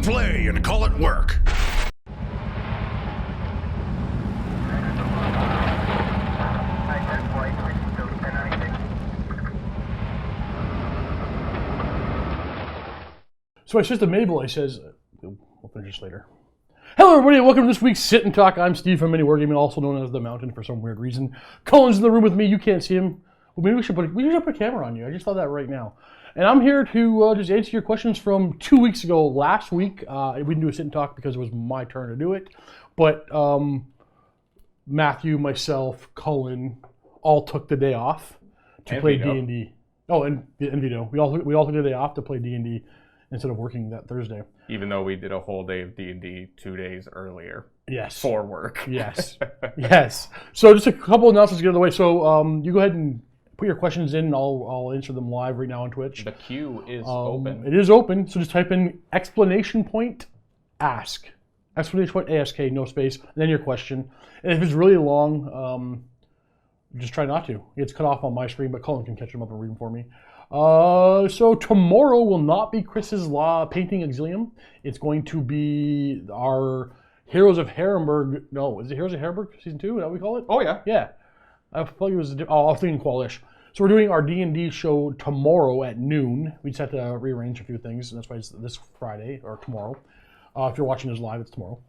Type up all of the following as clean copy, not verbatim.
play and call it work. So I says to Mabel, I says, we'll finish this later. Hello everybody and welcome to this week's Sit and Talk. I'm Steve from MiniWarGaming, also known as The Mountain for some weird reason. Colin's in the room with me, you can't see him. Well, maybe we should put a camera on you. I just thought that right now. And I'm here to just answer your questions from 2 weeks ago. Last week, we didn't do a Sit and Talk because it was my turn to do it. But Matthew, myself, Colin, all took the day off to play D&D. Oh, and Vito. We all took the day off to play D&D. Instead of working that Thursday. Even though we did a whole day of D&D 2 days earlier. Yes. For work. Yes. Yes. So just a couple announcements to get out of the way. So you go ahead and put your questions in. I'll answer them live right now on Twitch. The queue is open. It is open. So just type in exclamation point ask. Exclamation point ASK, no space. And then your question. And if it's really long, just try not to. It gets cut off on my screen, but Colin can catch them up and read them for me. So tomorrow will not be Chris's painting auxilium. It's going to be our Heroes of Harrenburg. No, is it Heroes of Harrenburg season 2? Is that what we call it? Oh yeah. Yeah. I thought it was. I was thinking Qualish. So we're doing our D&D show tomorrow at noon. We just have to rearrange a few things, and that's why it's this Friday or tomorrow. If you're watching this live, it's tomorrow.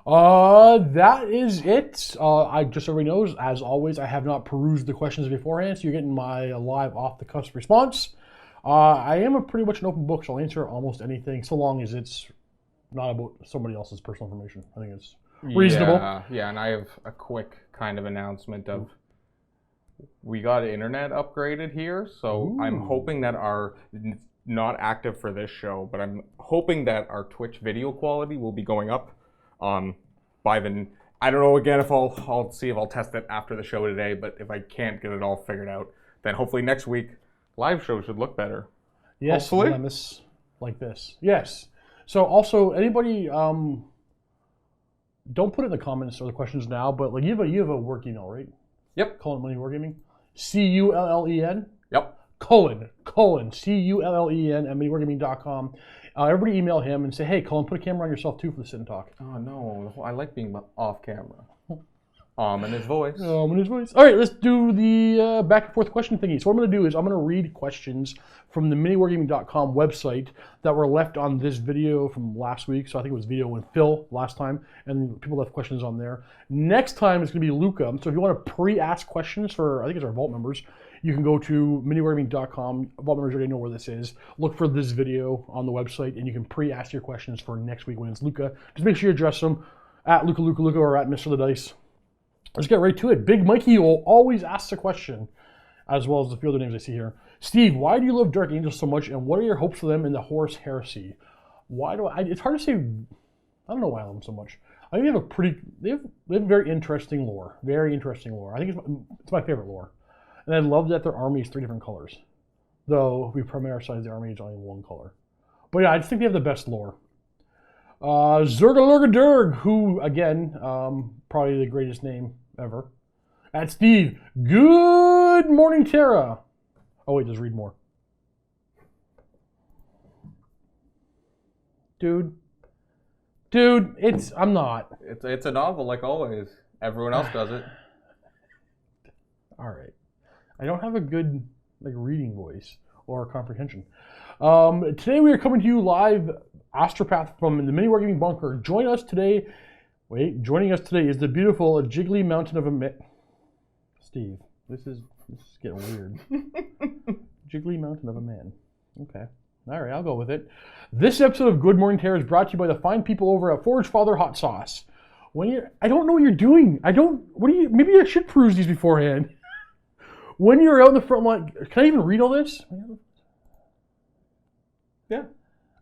That is it. I just so everybody knows, as always, I have not perused the questions beforehand, so you're getting my live off-the-cuff response. I am pretty much an open book, so I'll answer almost anything, so long as it's not about somebody else's personal information. I think it's reasonable. Yeah, and I have a quick kind of announcement of we got internet upgraded here, so I'm hoping that our not active for this show, but I'm hoping that our Twitch video quality will be going up. By the, I don't know again if I'll see if I'll test it after the show today, but if I can't get it all figured out, then hopefully next week live show should look better. Yes, hopefully. Like this. Yes. So also anybody, don't put it in the comments or the questions now, but like you have a work email, right? Yep. Colin MiniWarGaming. CULLEN. Yep. Colin CULLEN at MiniWarGaming.com. Everybody email him and say, hey, Colin, put a camera on yourself too for the Sit and Talk. Oh no, I like being off camera. In his voice. In his voice. All right, let's do the back and forth question thingy. So what I'm going to do is I'm going to read questions from the MiniWarGaming.com website that were left on this video from last week. So I think it was Vito and Phil last time, and people left questions on there. Next time it's going to be Luca. So if you want to pre-ask questions for, I think it's our Vault members, you can go to MiniWarGaming.com. Vault members already know where this is. Look for this video on the website, and you can pre-ask your questions for next week when it's Luca. Just make sure you address them at Luca or at Mr. the Dice. Let's get right to it. Big Mikey will always ask a question, as well as the few other names I see here. Steve, why do you love Dark Angels so much, and what are your hopes for them in the Horus Heresy? It's hard to say. I don't know why I love them so much. I think they have very interesting lore. Very interesting lore. I think it's my favorite lore. And I love that their army is 3 different colors. Though, if we prioritize the army, it's only 1 color. But yeah, I just think they have the best lore. Zergalurgadurg, who, again, probably the greatest name ever. At Steve, good morning, Tara. Oh wait, just read more. Dude, I'm not. It's a novel like always. Everyone else does it. All right. I don't have a good reading voice or comprehension. Today we are coming to you live, Astropath from the MiniWarGaming bunker. Joining us today is the beautiful Jiggly Mountain of a Man. Steve, this is getting weird. Jiggly Mountain of a Man. Okay. All right, I'll go with it. This episode of Good Morning Terror is brought to you by the fine people over at Forge Father Hot Sauce. I don't know what you're doing. Maybe I should peruse these beforehand. When you're out in the front line, can I even read all this? Yeah.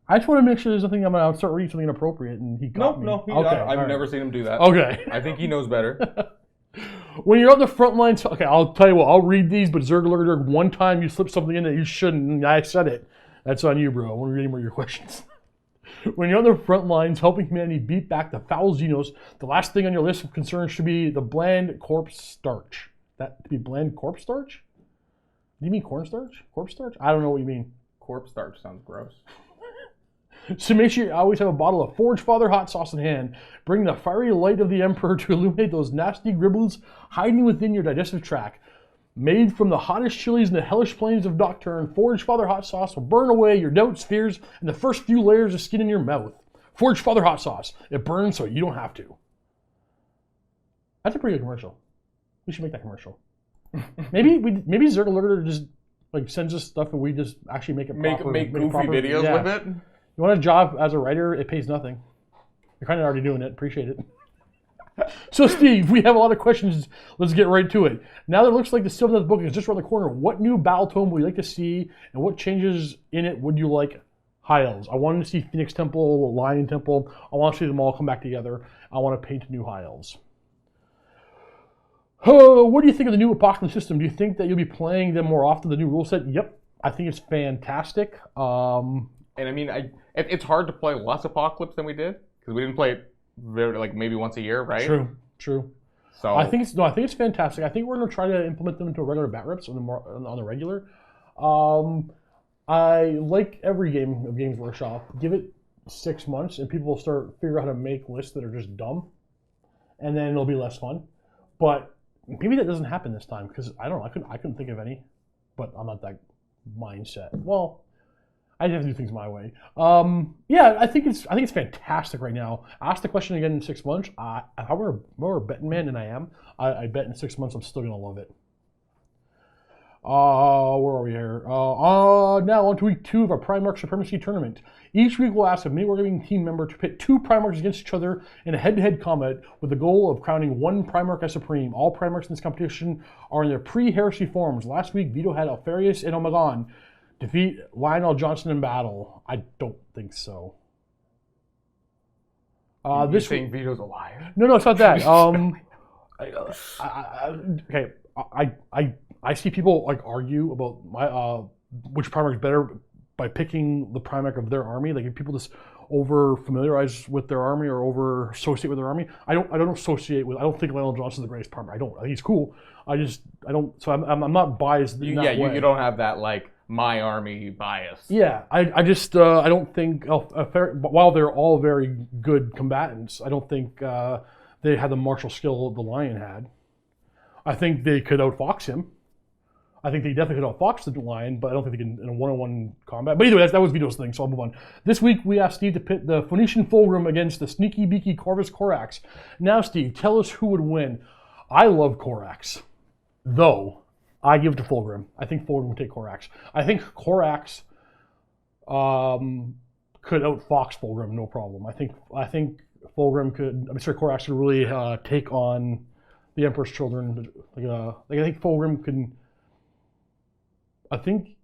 I just want to make sure there's nothing I'm going to start reading something inappropriate, and he caught me. No, I've never seen him do that. Okay. I think he knows better. When you're on the front lines, okay, I'll tell you what, I'll read these, but Zergalurgadurg, one time you slipped something in that you shouldn't, and I said it. That's on you, bro. I want to read any more of your questions. When you're on the front lines helping humanity beat back the foul Xenos, the last thing on your list of concerns should be the bland corpse starch. That to be bland corpse starch? Do you mean cornstarch? Corpse starch? I don't know what you mean. Corpse starch sounds gross. So make sure you always have a bottle of Forge Father hot sauce in hand. Bring the fiery light of the Emperor to illuminate those nasty gribbles hiding within your digestive tract. Made from the hottest chilies in the hellish plains of Nocturne, Forge Father hot sauce will burn away your doubts, fears, and the first few layers of skin in your mouth. Forge Father hot sauce. It burns so you don't have to. That's a pretty good commercial. We should make that commercial. maybe Zerg Alerter just like sends us stuff and we just actually make it proper. Make goofy videos with it. You want a job as a writer? It pays nothing. You're kind of already doing it. Appreciate it. So, Steve, we have a lot of questions. Let's get right to it. Now that it looks like the Sylvan Death book is just around the corner, what new battle tome would you like to see, and what changes in it would you like? High Elves. I want to see Phoenix Temple, Lion Temple. I want to see them all come back together. I want to paint new High Elves. What do you think of the new Apocalypse system? Do you think that you'll be playing them more often, the new rule set? Yep. I think it's fantastic. And I mean, it's hard to play less Apocalypse than we did, because we didn't play it maybe once a year, right? True. So I think it's fantastic. I think we're going to try to implement them into a regular bat reps on the regular. I like every game of Games Workshop. Give it 6 months, and people will start figure out how to make lists that are just dumb, and then it'll be less fun. But maybe that doesn't happen this time because I don't know. I couldn't think of any, but I'm not that mindset. Well, I have to do things my way. Yeah, I think it's fantastic right now. Ask the question again in 6 months. If I were more a betting man than I am, I bet in 6 months I'm still gonna love it. Where are we here? Now on to week 2 of our Primarch Supremacy Tournament. Each week we'll ask a MiniWarGaming team member to pit 2 Primarchs against each other in a head-to-head combat with the goal of crowning 1 Primarch as Supreme. All Primarchs in this competition are in their pre-heresy forms. Last week, Vito had Alfarius and Omegon defeat Lionel Johnson in battle. I don't think so. This think Vito's a liar? No, it's not that. I see people like argue about which Primarch is better by picking the Primarch of their army. Like if people just over familiarize with their army or over associate with their army. I don't associate with. I don't think Lionel Johnson's the greatest Primarch. I think he's cool. I don't. So I'm not biased. In that way. You don't have that like my army bias. Yeah, I don't think while they're all very good combatants, I don't think they had the martial skill the Lion had. I think they could outfox him. I think they definitely could outfox the Lion, but I don't think they can in a one-on-one combat. But either way, that was Vito's thing, so I'll move on. This week, we asked Steve to pit the Phoenician Fulgrim against the sneaky beaky Corvus Corax. Now, Steve, tell us who would win. I love Corax, though I give it to Fulgrim. I think Fulgrim would take Corax. I think Corax could outfox Fulgrim, no problem. I think Fulgrim could. Corax could really take on the Emperor's Children. I think Fulgrim can. I think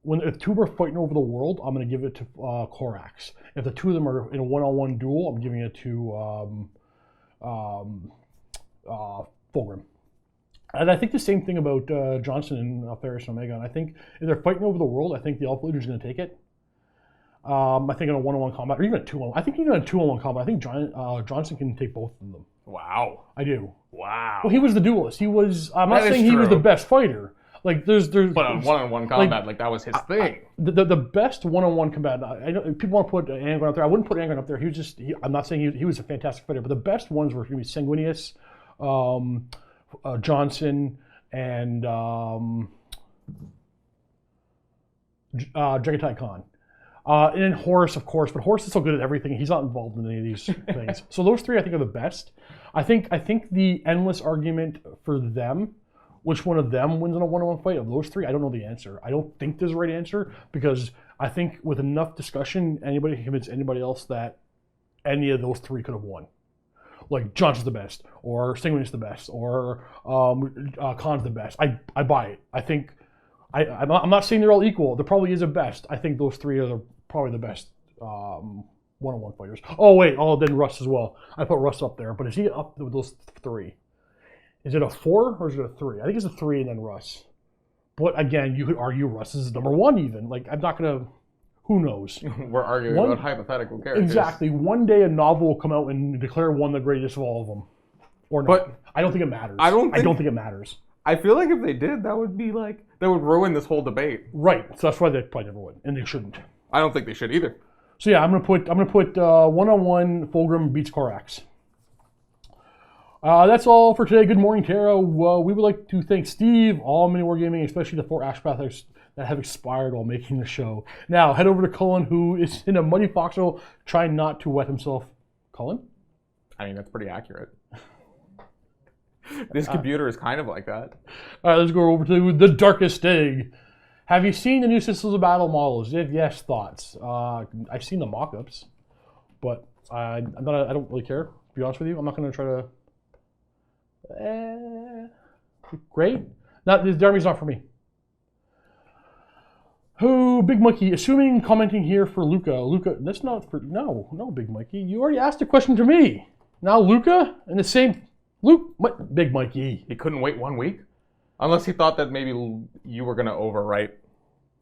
if 2 are fighting over the world, I'm going to give it to Corax. If the 2 of them are in a one-on-one duel, I'm giving it to Fulgrim. And I think the same thing about Johnson and Alfarius and Omegon. I think if they're fighting over the world, I think the Alpha Leader is going to take it. I think in a one-on-one combat, or even a 2-on-1. I think even a 2-on-1 combat, I think Johnson can take both of them. Wow. I do. Wow. Well, he was the dualist. He was. I'm not saying he was the best fighter. Like there's. But on one-on-one combat, like that was his thing. The best one-on-one combat. I know people want to put Angron up there. I wouldn't put Angron up there. He was just. I'm not saying he was a fantastic fighter, but the best ones were going to be Sanguinius, Johnson, and Jagatai Khan. And then Horus, of course, but Horus is so good at everything. He's not involved in any of these things. So those 3, I think, are the best. I think the endless argument for them, which one of them wins in a one-on-one fight of those 3, I don't know the answer. I don't think there's a right answer because I think with enough discussion, anybody can convince anybody else that any of those 3 could have won. Like Johnson's the best, or Sanguinius the best, or Khan's the best. I buy it. I think I'm not saying they're all equal. There probably is a best. I think those 3 are probably the best one-on-one fighters. Then Russ as well. I put Russ up there, but is he up with those 3? Is it a 4 or is it a 3? I think it's a 3 and then Russ. But again, you could argue Russ is number 1 even. Like I'm not gonna. Who knows? We're arguing about hypothetical characters. Exactly. One day a novel will come out and declare one the greatest of all of them, or not. But I don't think it matters. I don't think it matters. I feel like if they did, that would ruin this whole debate. Right. So that's why they probably never would, and they shouldn't. I don't think they should either. So yeah, I'm gonna put 1-on-1 Fulgrim beats Korax. That's all for today. Good morning, Tara. We would like to thank Steve, all MiniWarGaming, especially the 4 Ashpathers that have expired while making the show. Now, head over to Cullen, who is in a muddy foxhole trying not to wet himself. Cullen? I mean, that's pretty accurate. This computer is kind of like that. All right, let's go over to the Darkest Egg. Have you seen the new Systems of Battle models? If yes, thoughts. I've seen the mock-ups, but I don't really care, to be honest with you. I'm not going to try to... great. The army's not for me. Who, Big Monkey, assuming commenting here for Luca. Luca, that's not for... No, Big Monkey. You already asked a question to me. Now Luca, and the same... What? Big Monkey. He couldn't wait 1 week? Unless he thought that maybe you were going to overwrite,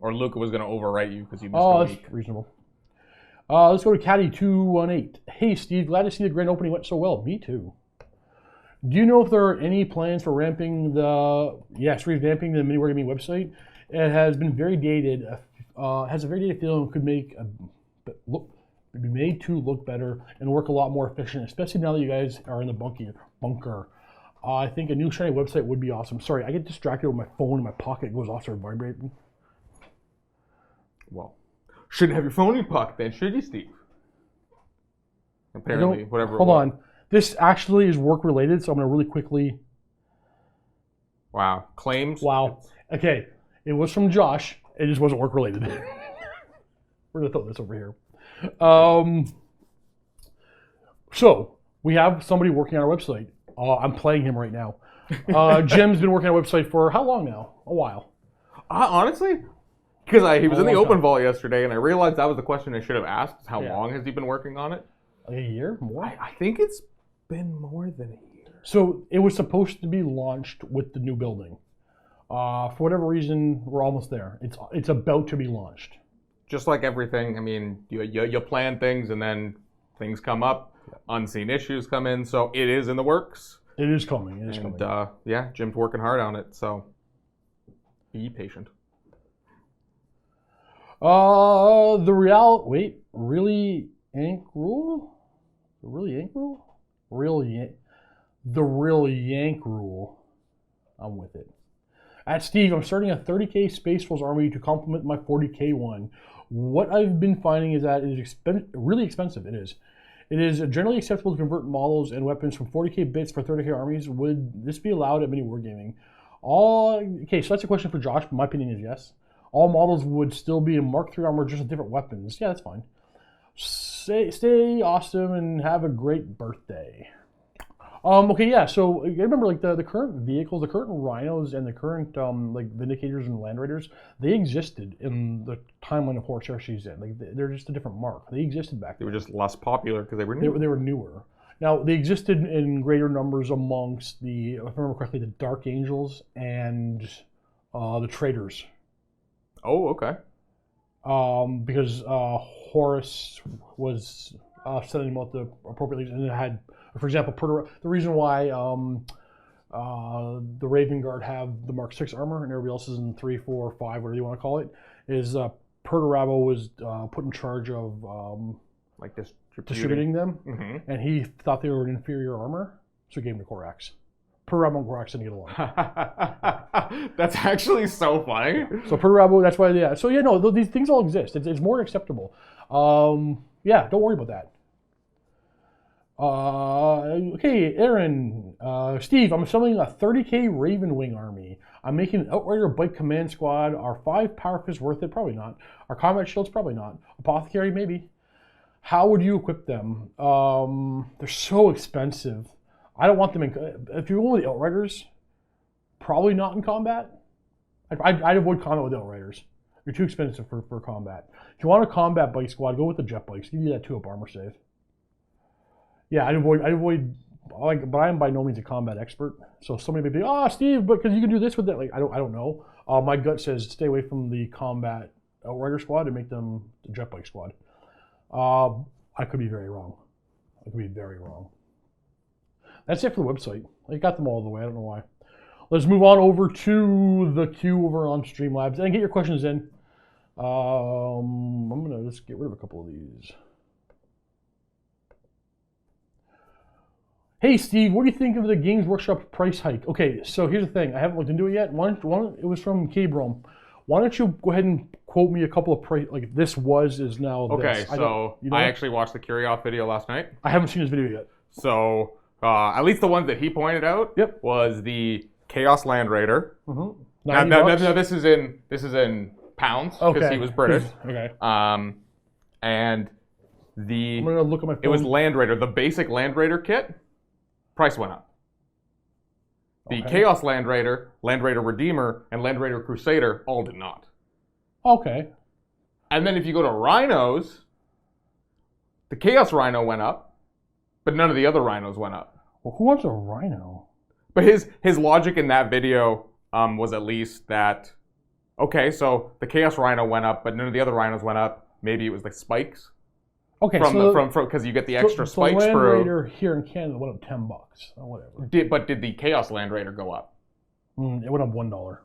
or Luca was going to overwrite you because you missed a week. That's reasonable. Let's go to Caddy218. Hey, Steve, glad to see the grand opening went so well. Me too. Do you know if there are any plans for revamping the MiniWarGaming website? It has been very dated. Has a very dated feel and could be made to look better and work a lot more efficient, especially now that you guys are in the bunker. I think a new shiny website would be awesome. Sorry, I get distracted with my phone in my pocket. It goes off, started vibrating. Well, shouldn't have your phone in your pocket then, should you, Steve? Apparently, whatever. Hold on. This actually is work related, so I'm going to really quickly. Wow. Claims? Wow. Okay. It was from Josh. It just wasn't work related. We're going to throw this over here. So, we have somebody working on our website. I'm playing him right now. Jim's been working on a website for how long now? A while. Honestly, because he was in the open vault yesterday, and I realized that was the question I should have asked. How long has he been working on it? Like a year? More? I think it's been more than a year. So it was supposed to be launched with the new building. For whatever reason, we're almost there. It's about to be launched. Just like everything, I mean, you plan things, and then things come up. Unseen issues come in, so it is in the works. It is coming. It is coming. Yeah, Jim's working hard on it, so be patient. The really Yank rule? The really Yank rule? The real Yank rule. I'm with it. At Steve, I'm starting a 30k Space Force army to complement my 40k one. What I've been finding is that it is really expensive. It is. It is generally acceptable to convert models and weapons from 40k bits for 30k armies. Would this be allowed at MiniWarGaming? Okay, so that's a question for Josh, but my opinion is yes. All models would still be in Mark III armor, just with different weapons. Yeah, that's fine. Stay awesome and have a great birthday. Okay, yeah, so I remember like the current vehicles, the current Rhinos and the current like Vindicators and Land Raiders, they existed in the timeline of Horus Heresy. Like they're just a different mark. They existed back then. They were just less popular because they were new. They were newer. Now, they existed in greater numbers amongst the, if I remember correctly, the Dark Angels and the Traitors. Oh, okay. Because Horus was sending them out the appropriately, and it had, for example, the reason why the Raven Guard have the Mark 6 armor and everybody else is in 3, 4, 5, whatever you want to call it, is Perturabo was put in charge of like distributing them, and he thought they were an inferior armor, so he gave them to Korax. Perturabo and Korax didn't get along. That's actually so funny. So Perturabo, that's why, yeah. So yeah, no, these things all exist. It's more than acceptable. Yeah, don't worry about that. Okay, Aaron, Steve, I'm assembling a 30k Raven Wing army. I'm making an Outrider Bike Command Squad. Are 5 Power Fists worth it? Probably not. Are Combat Shields? Probably not. Apothecary? Maybe. How would you equip them? They're so expensive. I don't want them in... If you're going with the Outriders, probably not in combat. I'd avoid combat with the Outriders. You're too expensive for combat. If you want a combat bike squad, go with the jet bikes. Give you that 2-up armor save. Yeah, I'd avoid, but I am by no means a combat expert. So somebody may be, oh, Steve, but because you can do this with that. Like, I don't know. My gut says stay away from the combat Outrider squad and make them the jet bike squad. I could be very wrong. I could be very wrong. That's it for the website. I got them all the way. I don't know why. Let's move on over to the queue over on Streamlabs and get your questions in. I'm gonna just get rid of a couple of these. Hey Steve, what do you think of the Games Workshop price hike? Okay, so here's the thing. I haven't looked into it yet. One, it was from K-Brom. Why don't you go ahead and quote me a couple of price, like this is now okay, this. So I actually watched the Curioff video last night. I haven't seen his video yet. So at least the ones that he pointed out was the Chaos Land Raider. Mm-hmm. Now this is in pounds because he was British. Okay. And I'm gonna look at my phone. It was Land Raider, the basic Land Raider kit. Price went up. The Chaos Land Raider Redeemer, and Land Raider Crusader all did not. Okay. And then if you go to Rhinos, the Chaos Rhino went up, but none of the other Rhinos went up. Well, who wants a Rhino? But his logic in that video was at least that, okay, so the Chaos Rhino went up, but none of the other Rhinos went up. Maybe it was like spikes. Okay, from because you get the extra spikes. The Land Raider here in Canada went up $10 or whatever. But did the Chaos Land Raider go up? It went up $1.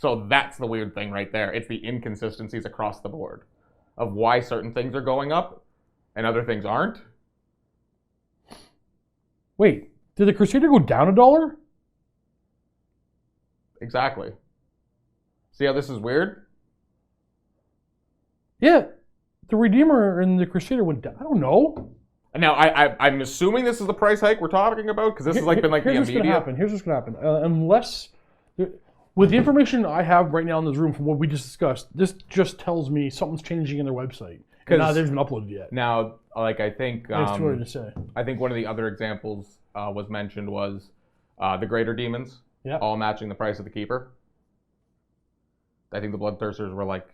So that's the weird thing right there. It's the inconsistencies across the board of why certain things are going up and other things aren't. Wait, did the Crusader go down $1? Exactly. See how this is weird? Yeah. The Redeemer and the Crusader went down. I don't know. Now, I'm assuming this is the price hike we're talking about, because this has been like the immediate. Here's what's going to happen. Unless, with the information I have right now in this room from what we just discussed, this just tells me something's changing in their website. And now they haven't been uploaded yet. Now, like I think, it's too early to say. I think one of the other examples was mentioned was the Greater Demons, all matching the price of the Keeper. I think the Bloodthirsters were like.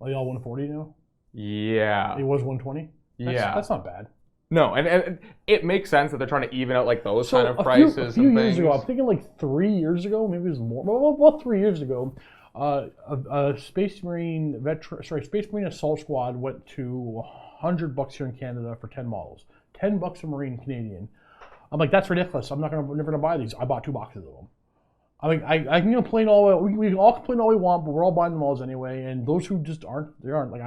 Are they all 140 now? Yeah. It was 120? That's not bad. No, and it makes sense that they're trying to even out like those kind of prices a few and years things. ago, I'm thinking like 3 years ago, maybe it was more. Well, 3 years ago, a Space Marine Assault Squad went to $100 here in Canada for 10 models. $10 a Marine Canadian. I'm like, that's ridiculous. I'm never gonna buy these. I bought 2 boxes of them. I can complain all we can all complain all we want, but we're all buying them all anyway. And those who just aren't, they aren't. Like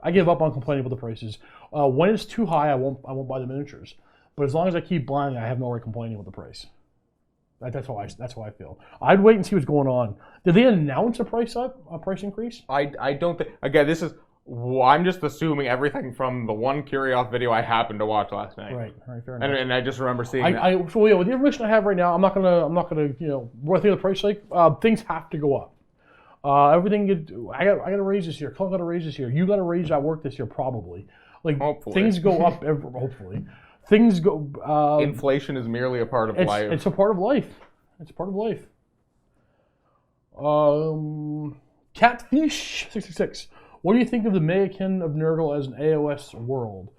I give up on complaining about the prices. When it's too high, I won't buy the miniatures. But as long as I keep buying, I have no right complaining about the price. That's how I feel. I'd wait and see what's going on. Did they announce a price increase? I don't think. Again, this is. I'm just assuming everything from the one Curioff video I happened to watch last night. Right, fair enough. And I just remember seeing. So with the information I have right now, I'm not gonna what I think of the price like. Things have to go up. I got to raise this year. Colin got to raise this year. You got to raise at work this year probably. Like hopefully. Things go up. Hopefully, things go. Inflation is merely a part of life. It's a part of life. It's a part of life. Catfish 666. What do you think of the Mayakin of Nurgle as an AOS world?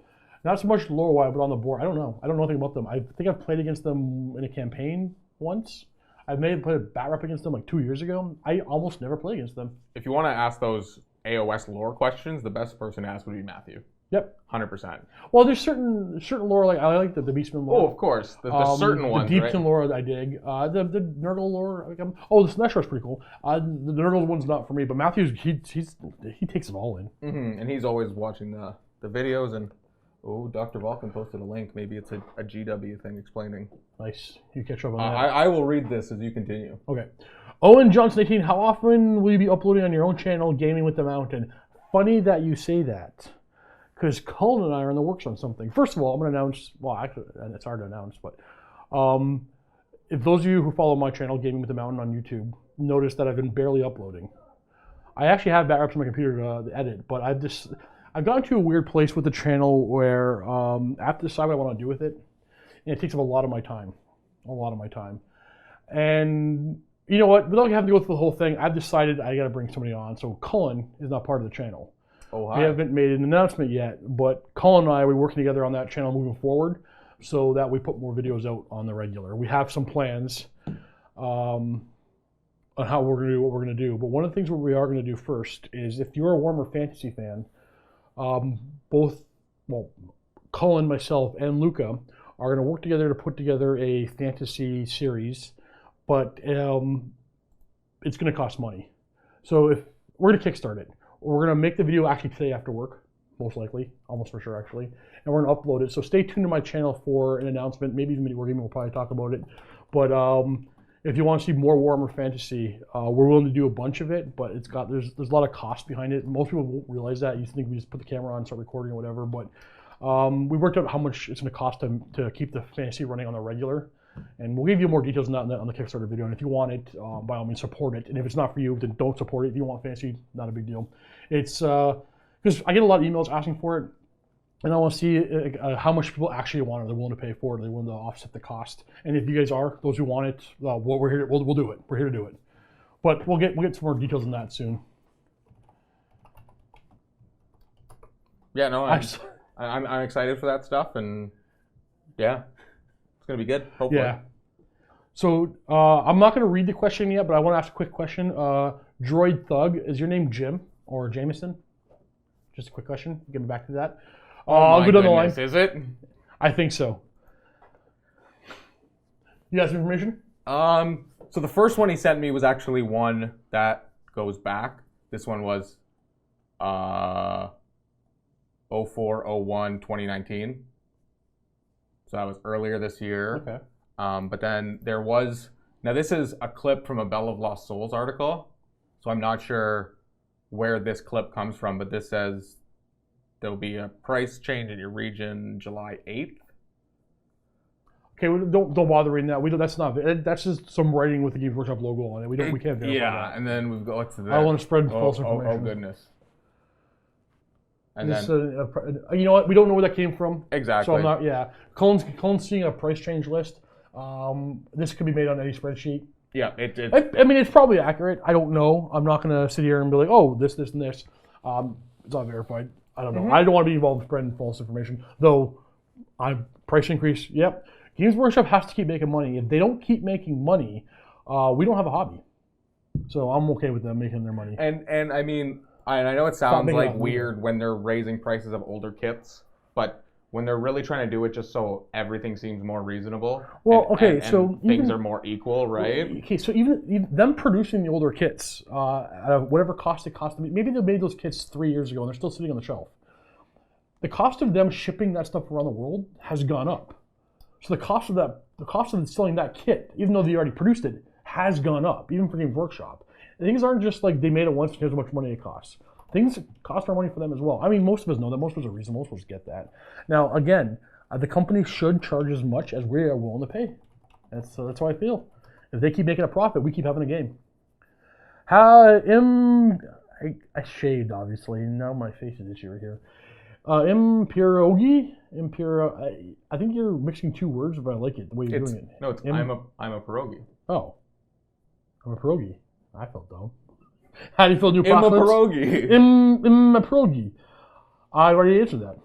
Not so much lore-wise, but on the board. I don't know. I don't know anything about them. I think I've played against them in a campaign once. I may have played a bat rep against them like 2 years ago. I almost never play against them. If you want to ask those AOS lore questions, the best person to ask would be Matthew. Yep. 100%. Well, there's certain lore, like I like the Beastman lore. Oh, of course. The certain ones, the Deepton lore I dig. The Nurgle lore, the Sneshar's pretty cool. The Nurgle one's not for me, but Matthews, he takes it all in. Mm-hmm. And he's always watching the videos and, Dr. Vulcan posted a link. Maybe it's a GW thing explaining. Nice. You catch up on that. I will read this as you continue. Okay. Owen Johnson 18, how often will you be uploading on your own channel, Gaming with the Mountain? Funny that you say that. Because Colin and I are in the works on something. First of all, I'm going to announce, well, actually, and it's hard to announce, but if those of you who follow my channel, Gaming with the Mountain on YouTube, notice that I've been barely uploading. I actually have backups on my computer to edit, but I've gotten to a weird place with the channel where I have to decide what I want to do with it, and it takes up a lot of my time. And you know what? Without having to go through the whole thing, I've decided I got to bring somebody on. So Colin is not part of the channel. Oh, hi. We haven't made an announcement yet, but Colin and I, we're working together on that channel moving forward so that we put more videos out on the regular. We have some plans on how we're going to do what we're going to do. But one of the things we are going to do first is if you're a Warhammer Fantasy fan, Colin, myself, and Luca are going to work together to put together a fantasy series, but it's going to cost money. So if we're gonna kickstart it, we're gonna make the video actually today after work, most likely, almost for sure actually, and we're gonna upload it. So stay tuned to my channel for an announcement. Maybe even MiniWarGaming will probably talk about it. But if you want to see more Warhammer Fantasy, we're willing to do a bunch of it, but there's a lot of cost behind it. Most people won't realize that. You think we just put the camera on, start recording or whatever, but we worked out how much it's going to cost to keep the fantasy running on the regular, and we'll give you more details on that on the Kickstarter video. And if you want it, by all means, support it. And if it's not for you, then don't support it. If you want fantasy, not a big deal. It's because I get a lot of emails asking for it, and I want to see how much people actually want it. They're willing to pay for it. They're willing to offset the cost. And if you guys are those who want it, we're here. We'll do it. We're here to do it. But we'll get some more details on that soon. Yeah, no, I'm excited for that stuff, and yeah, it's gonna be good. Hopefully. Yeah. So I'm not gonna read the question yet, but I want to ask a quick question. Droid Thug, is your name Jim or Jameson? Just a quick question. Get back to that. Oh my go down the line. goodness, is it? I think so. You got some information? So the first one he sent me was actually one that goes back. This one was 04/01/2019. So that was earlier this year. Okay. But then there was, now this is a clip from a Bell of Lost Souls article. So I'm not sure where this clip comes from, but this says there'll be a price change in your region July 8th. Okay, don't bother reading that. That's just some writing with the Games Workshop logo on it. We can't verify that. And then we've got what's the. I don't want to spread false information. Oh goodness. And this, then you know what? We don't know where that came from. Exactly. So I'm not. Yeah, Colin's seeing a price change list. This could be made on any spreadsheet. Yeah, I mean, it's probably accurate. I don't know. I'm not gonna sit here and be like, oh, this, and this. It's not verified. I don't know. Mm-hmm. I don't want to be involved in spreading false information. Though, price increase. Yep. Games Workshop has to keep making money. If they don't keep making money, we don't have a hobby. So I'm okay with them making their money. And I mean, I know it sounds like weird when they're raising prices of older kits, but when they're really trying to do it just so everything seems more reasonable. Well, and things are more equal, right? Okay, so even them producing the older kits, at whatever cost it cost them, maybe they made those kits 3 years ago and they're still sitting on the shelf. The cost of them shipping that stuff around the world has gone up. So the cost of selling that kit, even though they already produced it, has gone up, even for Games Workshop. And things aren't just like they made it once and here's how much money it costs. Things cost more money for them as well. I mean, most of us know that. Most of us are reasonable. Most of us get that. Now, again, the company should charge as much as we are willing to pay. That's how I feel. If they keep making a profit, we keep having a game. I shaved, obviously. Now my face is itchy right here. Impierogi? I think you're mixing two words, but I like it, the way you're doing it. No, I'm a pierogi. Oh. I'm a pierogi. I felt dumb. How do you feel, new I'm a pierogi. I'm a pierogi. I already answered that.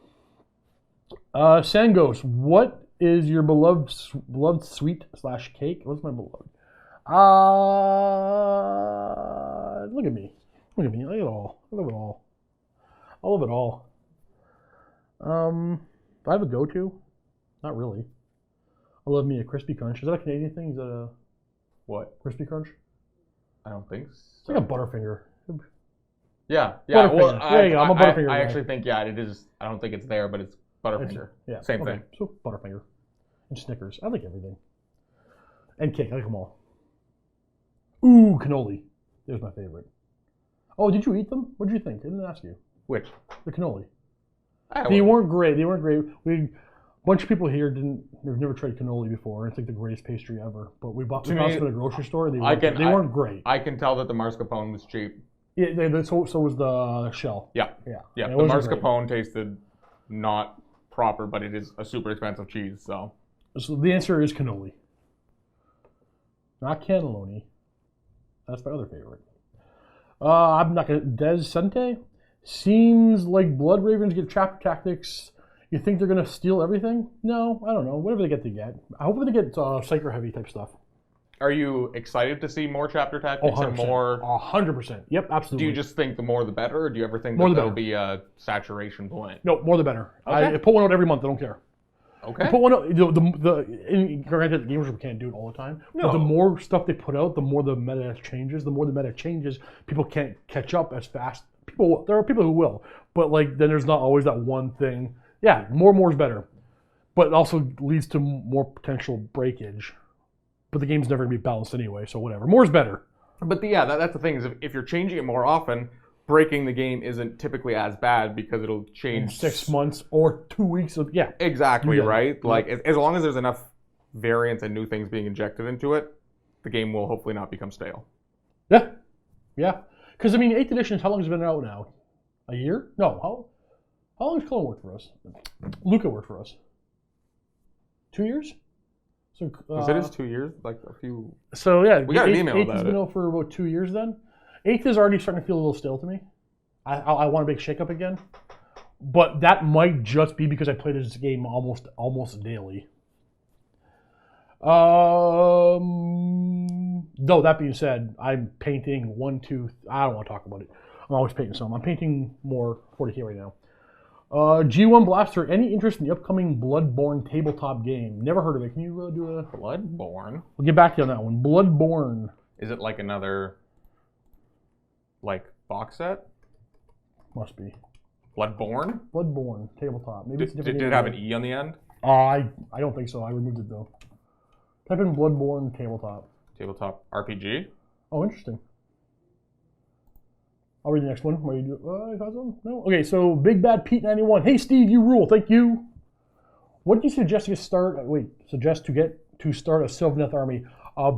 Sangos, what is your beloved sweet / cake? What's my beloved? Look at me. Look at me. Look at it all. I love it all. I love it all. Do I have a go-to? Not really. I love me a Crispy Crunch. Is that a Canadian thing? Is that a... What? Crispy Crunch? I don't think so. It's like a Butterfinger. Yeah. Butterfinger. Well, there you go. I'm a Butterfinger I guy. actually think, it is. I don't think it's there, but it's Butterfinger. Yeah. Same thing. So Butterfinger. And Snickers. I like everything. And cake. I like them all. Ooh, cannoli. There's my favorite. Oh, did you eat them? What did you think? I didn't ask you. Which? The cannoli. They weren't great. A bunch of people here they've never tried cannoli before. It's like the greatest pastry ever. But we bought them at a grocery store. They weren't great. I can tell that the mascarpone was cheap. Yeah, so was the shell. Yeah. The mascarpone tasted not proper, but it is a super expensive cheese. So the answer is cannoli, not cannelloni. That's my other favorite. I'm not gonna. Des Sente seems like Blood Ravens get chapter tactics. You think they're gonna steal everything? No, I don't know. Whatever they get. I hope they get psycho heavy type stuff. Are you excited to see more chapter tactics and more? 100%. Yep, absolutely. Do you just think the more the better, or do you ever think that there'll be a saturation point? No, more the better. Okay. I put one out every month. I don't care. Okay. But granted, the gamers can't do it all the time. No. But the more stuff they put out, the more the meta changes. The more the meta changes, people can't catch up as fast. There are people who will, but like then there's not always that one thing. Yeah, more is better, but it also leads to more potential breakage. But the game's never gonna be balanced anyway, so whatever. More is better. But that's the thing is if you're changing it more often, breaking the game isn't typically as bad because it'll change in 6 months or 2 weeks of exactly right. Yeah. Like as long as there's enough variants and new things being injected into it, the game will hopefully not become stale. Yeah. Because I mean, 8th edition. How long has it been out now? A year? No. How long has Cullen worked for us? Luca worked for us. 2 years. So it is 2 years, like a few. So yeah, we got an email 8th about has been out for about 2 years. Then 8th is already starting to feel a little stale to me. I want a big shake up again, but that might just be because I play this game almost daily. Though that being said, I'm painting 1, 2. I don't want to talk about it. I'm always painting some. I'm painting more 40K right now. G1 Blaster, any interest in the upcoming Bloodborne tabletop game? Never heard of it. Can you do a... Bloodborne? We'll get back to you on that one. Bloodborne. Is it like another, like, box set? Must be. Bloodborne? Bloodborne tabletop. Maybe it's a different did game. it have an E on the end? I don't think so. I removed it though. Type in Bloodborne tabletop. Tabletop RPG? Oh, interesting. I'll read the next one. What do you do? You got some? No? Okay, so Big Bad Pete 91. Hey Steve, you rule. Thank you. What do you suggest to get start? To start a Sylvaneth army?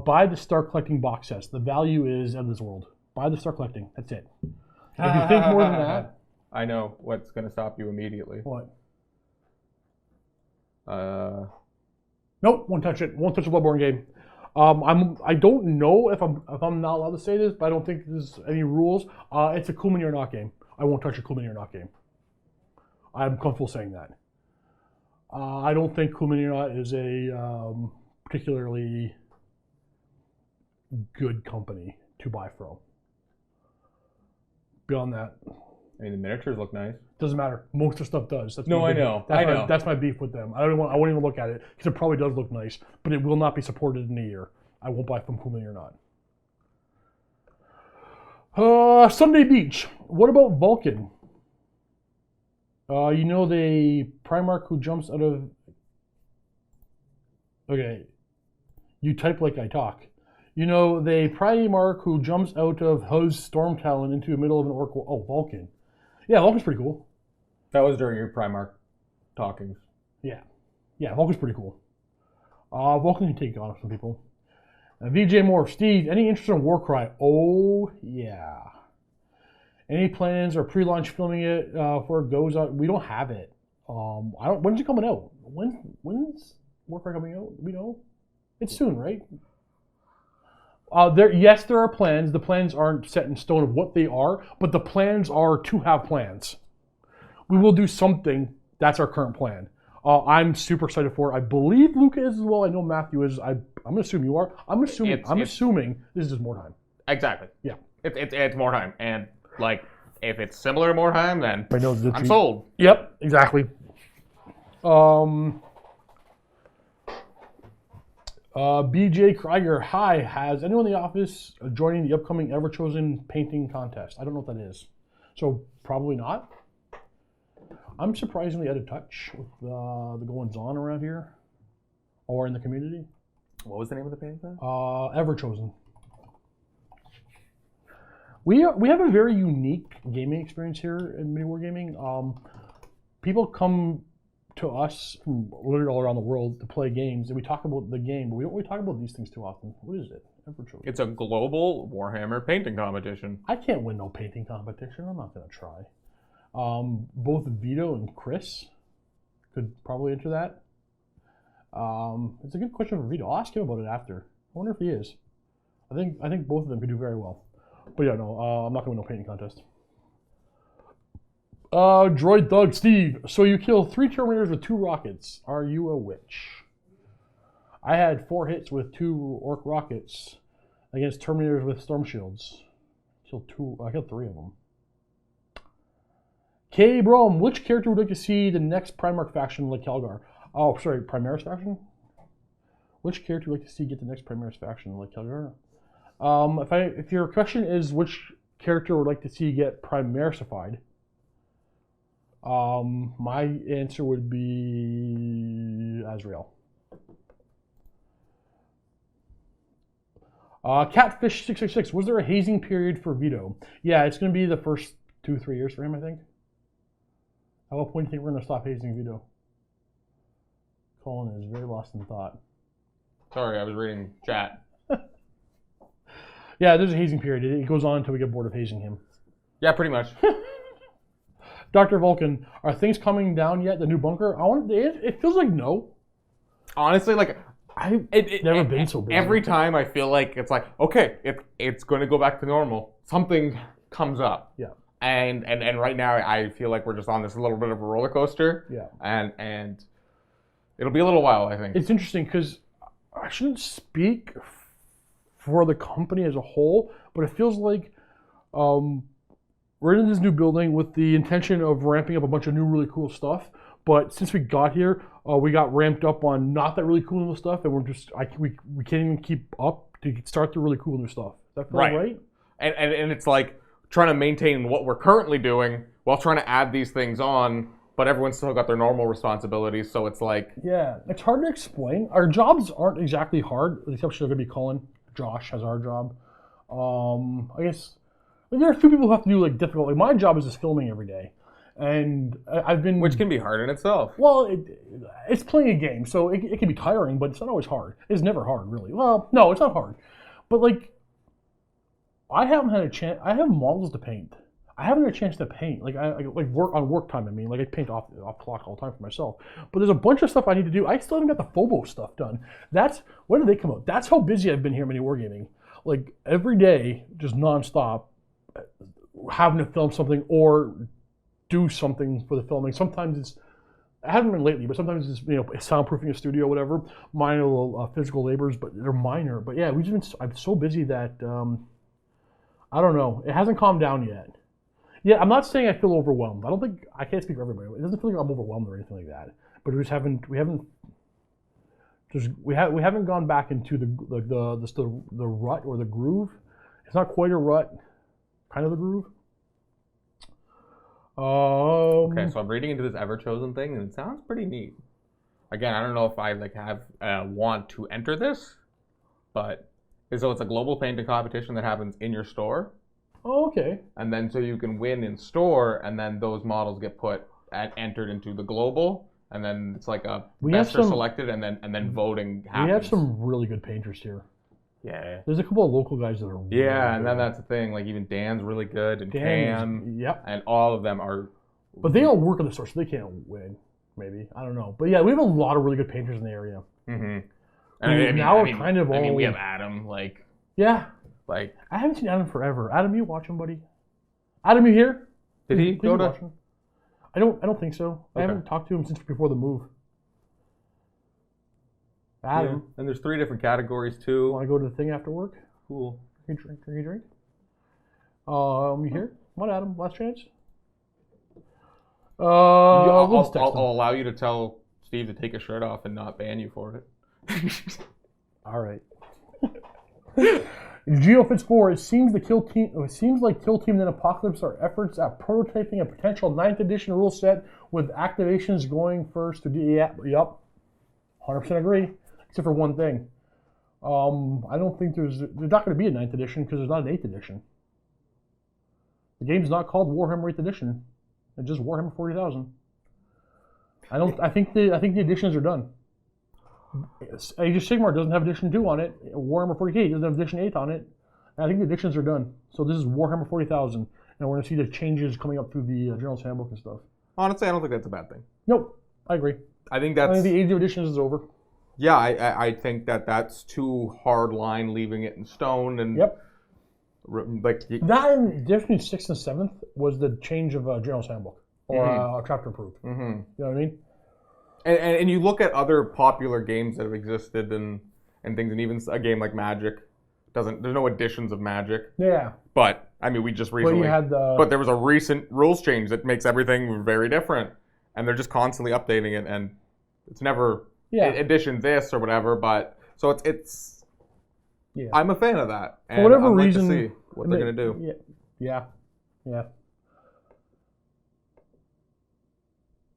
Buy the Start Collecting box sets. The value is out of this world. Buy the Start Collecting. That's it. If you think more than that, I know what's going to stop you immediately. What? Nope, won't touch it. Won't touch the Bloodborne game. I don't know if I'm not allowed to say this, but I don't think there's any rules. It's a Cool Mini or Not game. I won't touch a Cool Mini or Not game. I'm comfortable saying that. I don't think Cool Mini or Not is a particularly good company to buy from. Beyond that, I mean the miniatures look nice. Doesn't matter. Most of the stuff does. That's no, I know. I know. That's my beef with them. I won't even look at it because it probably does look nice, but it will not be supported in a year. I won't buy from Cool Mini or Not. Sunday Beach. What about Vulcan? You know the Primarch who jumps out of. Okay. You type like I talk. You know the Primarch who jumps out of Huz Storm Talon into the middle of an orc. Oh, Vulcan. Yeah, Vulcan's pretty cool. That was during your Primarch talkings. Yeah, Vulcan's pretty cool. Vulcan can take on some people. VJ Moore, Steve, any interest in Warcry? Oh yeah. Any plans or pre-launch filming it before it goes out? We don't have it. When's it coming out? When's Warcry coming out? We know. It's soon, right? Yes, there are plans. The plans aren't set in stone of what they are, but the plans are to have plans. We will do something. That's our current plan. I'm super excited for it. I believe Luca is as well. I know Matthew is. I'm going to assume you are. I'm assuming this is just more time. Exactly. Yeah. It's more time. And, like, if it's similar to more time, then I'm sold. Yep, exactly. BJ Krieger, hi. Has anyone in the office joining the upcoming Ever Chosen painting contest? I don't know what that is. So, probably not. I'm surprisingly out of touch with the goings on around here or in the community. What was the name of the painting contest? Ever Chosen. We have a very unique gaming experience here in MiniWarGaming. People come to us from literally all around the world to play games, and we talk about the game, but we don't really talk about these things too often. What is it? Ever Chosen. It's a global Warhammer painting competition. I can't win no painting competition. I'm not going to try. Both Vito and Chris could probably enter that. It's a good question for Vito. I'll ask him about it after. I wonder if he is. I think both of them could do very well. But yeah, no, I'm not going to win no painting contest. Droid Thug Steve. So you kill 3 Terminators with 2 rockets. Are you a witch? I had 4 hits with 2 orc rockets against Terminators with storm shields. I killed 3 of them. K. Brom, which character would you like to see the next Primarch faction like Calgar? Oh, sorry, Primaris faction? Which character would you like to see get the next Primaris faction? Like Calgary? If your question is which character would like to see get Primarisified, my answer would be Azrael. Catfish666, was there a hazing period for Vito? Yeah, it's going to be the first 2-3 years for him, I think. At what point do you think we're going to stop hazing Vito? Colin is very lost in thought. Sorry, I was reading chat. Yeah, there's a hazing period. It goes on until we get bored of hazing him. Yeah, pretty much. Dr. Vulcan, are things coming down yet? The new bunker? It feels like no. Honestly, like It's never been so busy. Every time I feel like it's like, okay, it's going to go back to normal. Something comes up. Yeah. And right now I feel like we're just on this little bit of a roller coaster. Yeah. And it'll be a little while, I think. It's interesting because I shouldn't speak for the company as a whole, but it feels like we're in this new building with the intention of ramping up a bunch of new really cool stuff. But since we got here, we got ramped up on not that really cool new stuff, and we can't even keep up to start the really cool new stuff. Is that right? And it's like trying to maintain what we're currently doing while trying to add these things on, but everyone's still got their normal responsibilities, so it's like... Yeah, it's hard to explain. Our jobs aren't exactly hard, with the exception of going to be Colin. Josh has our job. I guess there are a few people who have to do like difficult... Like my job is just filming every day. And I've been... Which can be hard in itself. Well, it's playing a game, so it can be tiring, but it's not always hard. It's never hard, really. Well, no, it's not hard. But, like, I haven't had a chance... I have models to paint. I haven't had a chance to paint. Like, work on work time, I mean. Like, I paint off clock all the time for myself. But there's a bunch of stuff I need to do. I still haven't got the Phobos stuff done. When did they come out? That's how busy I've been here at MiniWarGaming. Like, every day, just nonstop, having to film something or... do something for the filming. Sometimes I haven't been lately, but sometimes it's soundproofing a studio, or whatever. Minor little physical labors, but they're minor. But yeah, I'm so busy that I don't know. It hasn't calmed down yet. Yeah, I'm not saying I feel overwhelmed. I can't speak for everybody. It doesn't feel like I'm overwhelmed or anything like that. But we haven't gone back into the rut or the groove. It's not quite a rut, kind of the groove. Okay, so I'm reading into this Ever-Chosen thing, and it sounds pretty neat. Again, I don't know if I want to enter this, but so it's a global painting competition that happens in your store. Oh, okay. And then so you can win in store, and then those models get entered into the global, and then it's like a best are selected, and then voting happens. We have some really good painters here. Yeah. There's a couple of local guys that are really and good. then that's the thing. Like even Dan's really good, and Cam. Yep. And all of them are. But they all work at the store, so they can't win. Maybe, I don't know. But yeah, we have a lot of really good painters in the area. Mm-hmm. We have Adam. Yeah. I haven't seen Adam forever. Adam, you watch him, buddy? Adam, you here? Did he go to? I don't think so. Okay. I haven't talked to him since before the move. Adam. Yeah. And there's 3 different categories too. Want to go to the thing after work? Cool. Drink. You here? Come on, Adam. Last chance. I'll allow you to tell Steve to take his shirt off and not ban you for it. All right. GeoFits4, it seems like Kill Team and Apocalypse are efforts at prototyping a potential 9th edition rule set with activations going first to Yup. 100% agree, except for one thing. I don't think there's not going to be a 9th edition because there's not an 8th edition. The game's not called Warhammer 8th edition. It's just Warhammer 40,000. I think the editions are done. Age of Sigmar doesn't have edition 2 on it. Warhammer 40K doesn't have edition 8 on it. And I think the editions are done. So this is Warhammer 40,000, and we're going to see the changes coming up through the General's Handbook and stuff. Honestly, I don't think that's a bad thing. Nope, I agree. I think the Age of Editions is over. Yeah, I think that's too hard line, leaving it in stone. And yep. That and edition 6th and 7th was the change of General's Handbook or chapter approved. Mm-hmm. You know what I mean? And you look at other popular games that have existed and things, and even a game like Magic there's no editions of Magic. Yeah. But I mean, we just recently. But there was a recent rules change that makes everything very different, and they're just constantly updating it. And it's never Yeah. edition this or whatever. But so it's Yeah. I'm a fan of that. And For whatever I'd like reason, to see what they're gonna do. Yeah.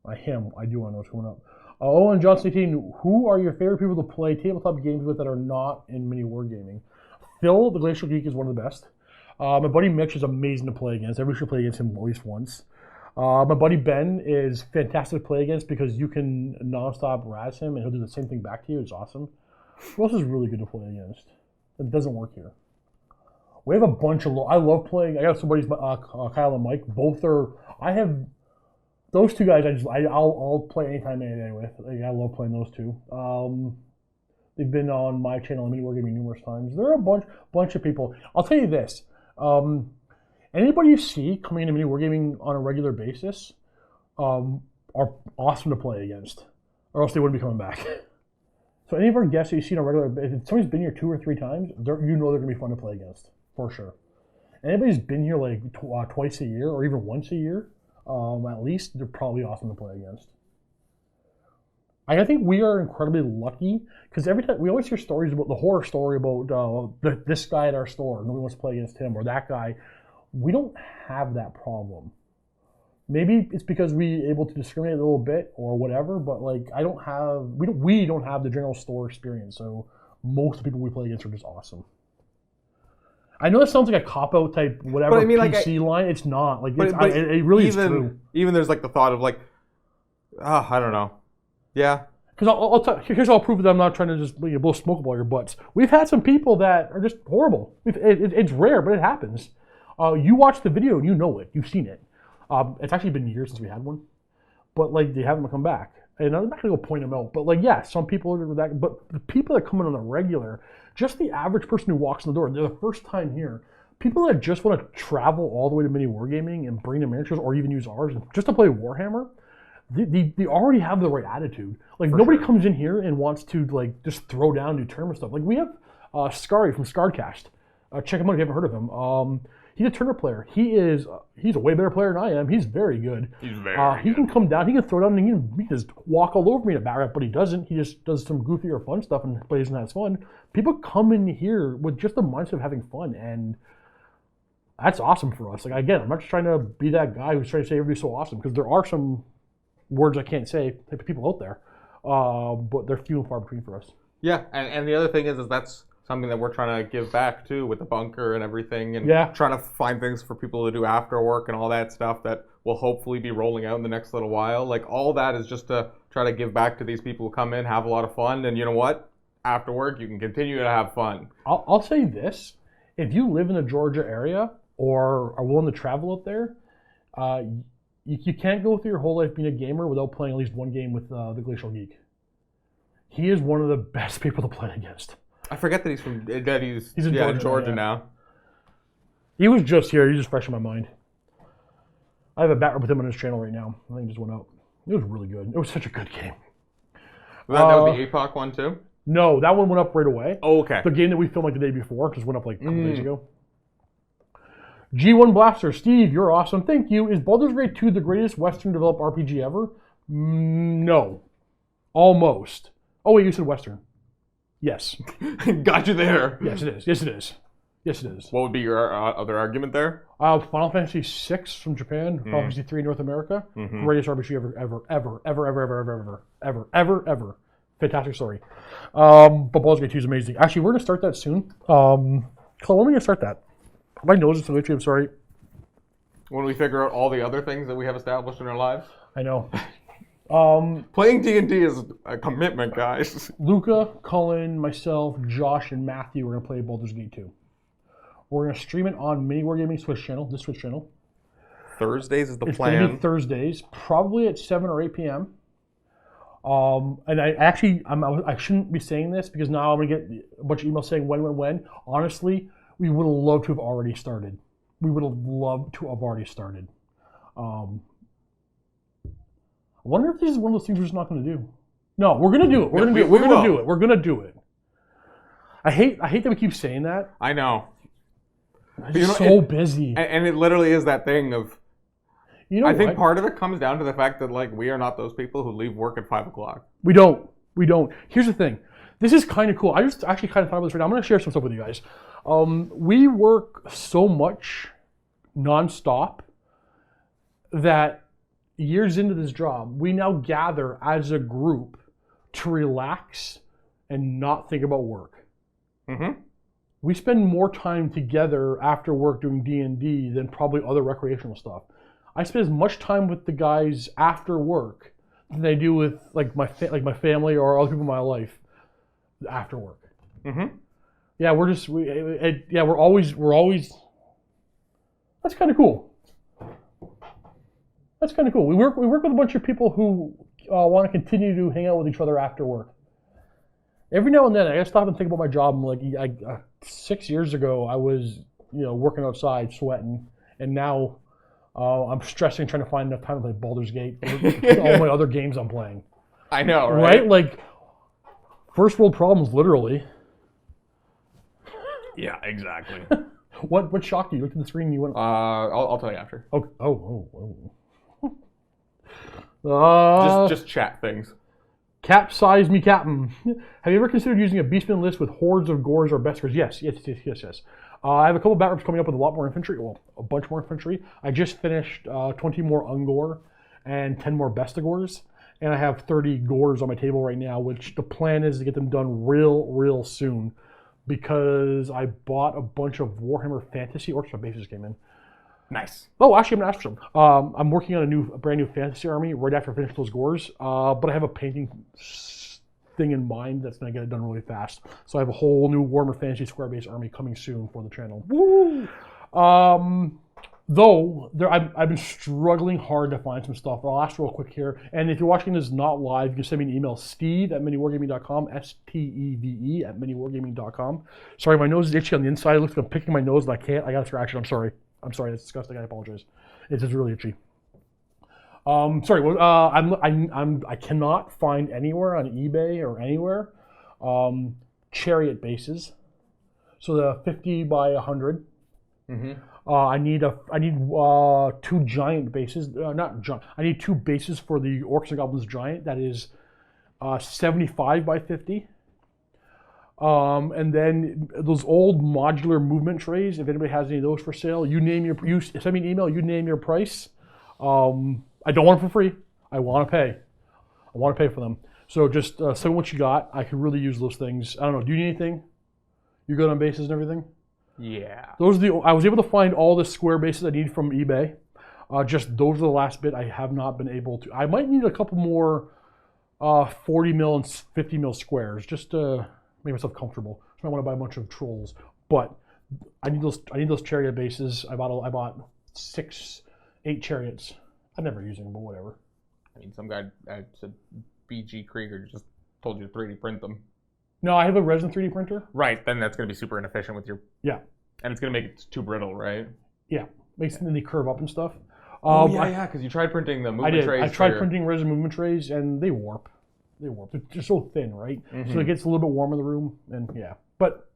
I do want to know what's coming up. Owen Johnson 18, who are your favorite people to play tabletop games with that are not in MiniWarGaming? Phil, the Glacial Geek, is one of the best. My buddy Mitch is amazing to play against. Everybody should play against him at least once. My buddy Ben is fantastic to play against because you can nonstop razz him and he'll do the same thing back to you. It's awesome. Who else is really good to play against? It doesn't work here. We have a bunch of... I love playing... I got some buddies, Kyle and Mike. Both are... I have... Those two guys, I'll play anytime, any day with. Like, I love playing those two. They've been on my channel, MiniWarGaming, numerous times. There are a bunch of people. I'll tell you this. Anybody you see coming into MiniWarGaming on a regular basis are awesome to play against, or else they wouldn't be coming back. So any of our guests that you see on a regular basis, if somebody's been here 2 or 3 times, you know they're going to be fun to play against, for sure. Anybody's been here like twice a year or even once a year, at least, they're probably awesome to play against. I think we are incredibly lucky because every time we always hear stories about the horror story about this guy at our store, nobody wants to play against him, or that guy. We don't have that problem. Maybe it's because we able to discriminate a little bit or whatever, but like we don't have the general store experience, so most of the people we play against are just awesome. I know that sounds like a cop-out type whatever PC line. It's not. Like it really is true. Even there's like the thought of like, I don't know. Yeah. Because here's how I'll prove that I'm not trying to just blow smoke up all your butts. We've had some people that are just horrible. It's rare, but it happens. You watch the video and you know it. You've seen it. It's actually been years since we had one. But like they haven't come back. And I'm not going to go point them out. But like, yeah, some people are that. But the people that come in on the regular, just the average person who walks in the door, they're the first time here. People that just want to travel all the way to MiniWarGaming and bring their miniatures or even use ours just to play Warhammer, they already have the right attitude. Like nobody comes in here and wants to like just throw down, do tournament stuff. Like we have Scary from Scarcast. Check him out if you haven't heard of him. He's a tournament player. He's a way better player than I am. He's very good. He's very good. He can come down, he can throw down, and he can just walk all over me in a back, but he doesn't. He just does some goofy or fun stuff and plays and has fun. People come in here with just the mindset of having fun, and that's awesome for us. Like again, I'm not just trying to be that guy who's trying to say everybody's so awesome, because there are some words I can't say type of people out there, but they're few and far between for us. Yeah, and the other thing is that's something that we're trying to give back too with the bunker and everything, and trying to find things for people to do after work and all that stuff that will hopefully be rolling out in the next little while. Like all that is just to try to give back to these people who come in, have a lot of fun, and you know what? After work, you can continue to have fun. I'll say this: if you live in the Georgia area or are willing to travel up there, you can't go through your whole life being a gamer without playing at least one game with the Glacial Geek. He is one of the best people to play against. I forget that he's in Georgia now. He was just here. He's just fresh in my mind. I have a bat with him on his channel right now. I think he just went out. It was really good. It was such a good game. That was the APOC one too? No, that one went up right away. Oh, okay. The game that we filmed like the day before just went up like a couple days ago. G1 Blaster, Steve, you're awesome. Thank you. Is Baldur's Gate 2 the greatest Western developed RPG ever? No. Almost. Oh, wait, you said Western. Yes. Got you there. Yes, it is. Yes, it is. Yes, it is. What would be your other argument there? Final Fantasy VI from Japan, Final Fantasy III in North America. Greatest RPG ever. Fantastic story. But Baldur's Gate 2 is amazing. Actually, we're going to start that soon. When are we going to start that? My nose is literally, I'm sorry. When we figure out all the other things that we have established in our lives? I know. Playing D&D is a commitment, guys. Luca, Cullen, myself, Josh, and Matthew are going to play Baldur's Gate 2. We're going to stream it on MiniWarGaming Switch channel, this Switch channel. Thursdays is the plan. It's going to be Thursdays, probably at 7 or 8 p.m. And I shouldn't be saying this because now I'm going to get a bunch of emails saying when. Honestly, we would have loved to have already started. I wonder if this is one of those things we're just not going to do. No, we're going to do it. We're going to do it. I hate that we keep saying that. I know. I'm so busy. And it literally is that thing of You know I think what? part of it comes down to the fact that like we are not those people who leave work at 5 o'clock. We don't. We don't. Here's the thing. This is kind of cool. I just actually kind of thought about this right now. I'm going to share some stuff with you guys. We work so much nonstop that years into this job, we now gather as a group to relax and not think about work. Mm-hmm. We spend more time together after work doing D&D than probably other recreational stuff. I spend as much time with the guys after work than I do with like my family or other people in my life after work. Mm-hmm. Yeah, we're always. That's kind of cool. That's kind of cool. We work with a bunch of people who want to continue to hang out with each other after work. Every now and then, I gotta stop and think about my job. I'm like, 6 years ago, I was working outside, sweating, and now I'm stressing, trying to find enough time to play Baldur's Gate, all my other games I'm playing. I know, right? Like, first world problems, literally. Yeah, exactly. What shocked you? You looked at the screen and you went. I'll tell you after. Just chat things. Capsize me, Captain. Have you ever considered using a beastman list with hordes of gores or beskers? Yes. I have a couple battle coming up with a lot more infantry. Well, a bunch more infantry. I just finished 20 more ungor and 10 more bestigors. And I have 30 gores on my table right now, which the plan is to get them done real soon. Because I bought a bunch of Warhammer Fantasy Orcs. My base just came in. Nice. Oh, actually, I'm going to ask for some. I'm working on a brand new fantasy army right after I finish those gores. But I have a painting thing in mind that's going to get it done really fast. So I have a whole new Warhammer Fantasy Square Base army coming soon for the channel. Woo! I've been struggling hard to find some stuff. I'll ask real quick here. And if you're watching this not live, you can send me an email, steve@miniwargaming.com, STEVE @miniwargaming.com. Sorry, my nose is itchy on the inside. It looks like I'm picking my nose and I can't. I got to scratch it. I'm sorry. That's disgusting. I apologize. It's just really itchy. I cannot find anywhere on eBay or anywhere chariot bases. So the 50 by 100. Mm-hmm. I need two giant bases. I need two bases for the Orcs and Goblins giant. That is 75 by 50. And then those old modular movement trays, if anybody has any of those for sale, send me an email, you name your price. I don't want them for free. I want to pay. I want to pay for them. So just send me what you got. I could really use those things. I don't know, do you need anything? You good on bases and everything? Yeah. I was able to find all the square bases I need from eBay. Just those are the last bit I have not been able to. I might need a couple more 40 mil and 50 mil squares just to make myself comfortable. So I want to buy a bunch of trolls, but I need those chariot bases. I bought 8 chariots. I'm never using them, but whatever. I mean, some guy at BG Krieger just told you to 3D print them. No, I have a resin 3D printer. Right, then that's going to be super inefficient with your... Yeah. And it's going to make it too brittle, right? Yeah, makes them they curve up and stuff. Because you tried printing the movement trays. I tried printing resin movement trays, and they warp. They're just so thin, right? Mm-hmm. So it gets a little bit warm in the room, and yeah. But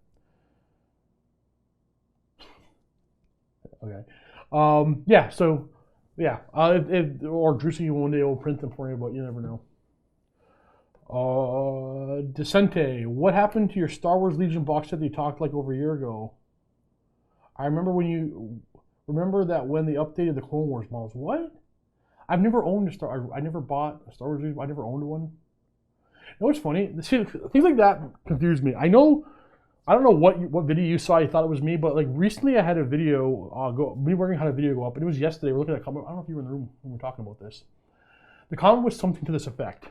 okay, yeah. So yeah, or Drusi one day will print them for you, but you never know. Decente, what happened to your Star Wars Legion box set that you talked like over a year ago? I remember that when they updated the Clone Wars models. What? I've never owned I never bought a Star Wars Legion. I never owned one. You know what's funny? Things like that confuse me. I don't know what video you saw. You thought it was me, but like recently I had a video MiniWarGaming had a video go up, and it was yesterday. We're looking at a comment. I don't know if you were in the room when we were talking about this. The comment was something to this effect.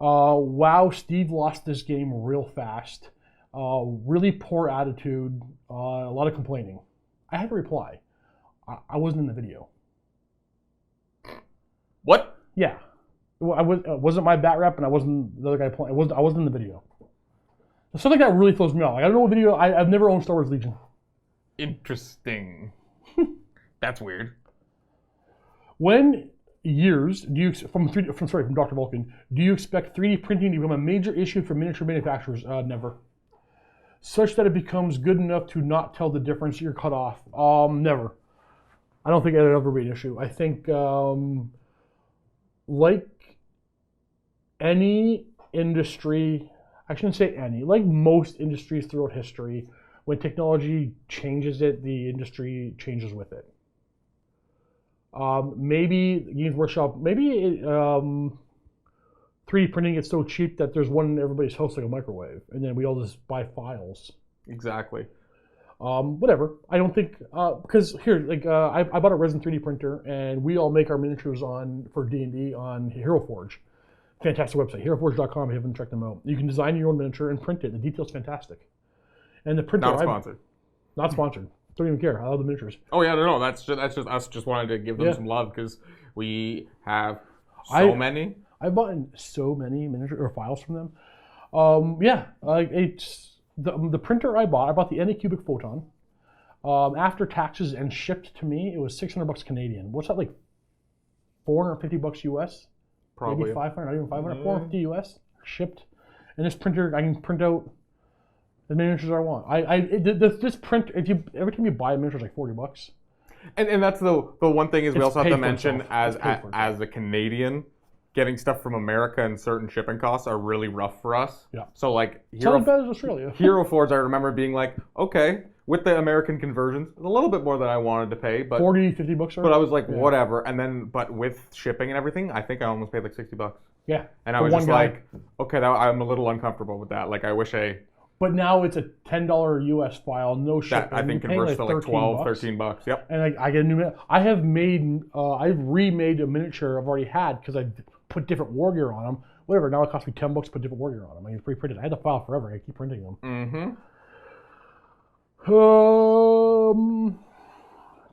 Wow, Steve lost this game real fast. Really poor attitude. A lot of complaining. I had to reply. I wasn't in the video. What? Yeah. Wasn't my bat rep, and I wasn't the other guy playing. I wasn't in the video. Stuff like that really throws me off. Like, I don't know what video. I've never owned Star Wars Legion. Interesting. That's weird. When years do you from Dr. Vulcan? Do you expect 3D printing to become a major issue for miniature manufacturers? Never. Such that it becomes good enough to not tell the difference. You're cut off. Never. I don't think it'll ever be an issue. I think, like any industry, I shouldn't say any, like most industries throughout history, when technology changes it, the industry changes with it. Maybe Games Workshop, maybe 3D printing gets so cheap that there's one in everybody's house like a microwave, and then we all just buy files. Exactly. Whatever. I don't think because here, like I bought a resin 3D printer, and we all make our miniatures for D&D on Hero Forge. Fantastic website, heroforge.com. If you haven't checked them out, you can design your own miniature and print it. The detail's fantastic. And the printer, Not sponsored. Not sponsored. Don't even care. I love the miniatures. Oh yeah, no, that's just us just wanted to give them some love because we have so many. I've bought so many miniature or files from them. It's the printer I bought the Anycubic Photon. After taxes and shipped to me, it was $600 Canadian. What's that, like $450 US? Probably. Maybe 500, not even 500, 450 US shipped. And this printer, I can print out the miniatures I want. This print, every time you buy a miniature, it's like $40. And that's the one thing is we also have to mention as a Canadian, getting stuff from America and certain shipping costs are really rough for us. Yeah. So like Hero Australia. Hero Forge, I remember being like, okay, with the American conversions, it's a little bit more than I wanted to pay, but $40-50. But I was like, whatever. And then, but with shipping and everything, I think I almost paid like $60. Yeah. And I was just like, okay, I'm a little uncomfortable with that. Like I wish I. But now it's a $10 US file, no shipping. That I think converts to like $12, $13. Yep. And I get a new. I've remade a miniature I've already had because I put different war gear on them. Whatever. Now it costs me $10 to put different war gear on them. I can pre-print it. I had the file forever. I keep printing them.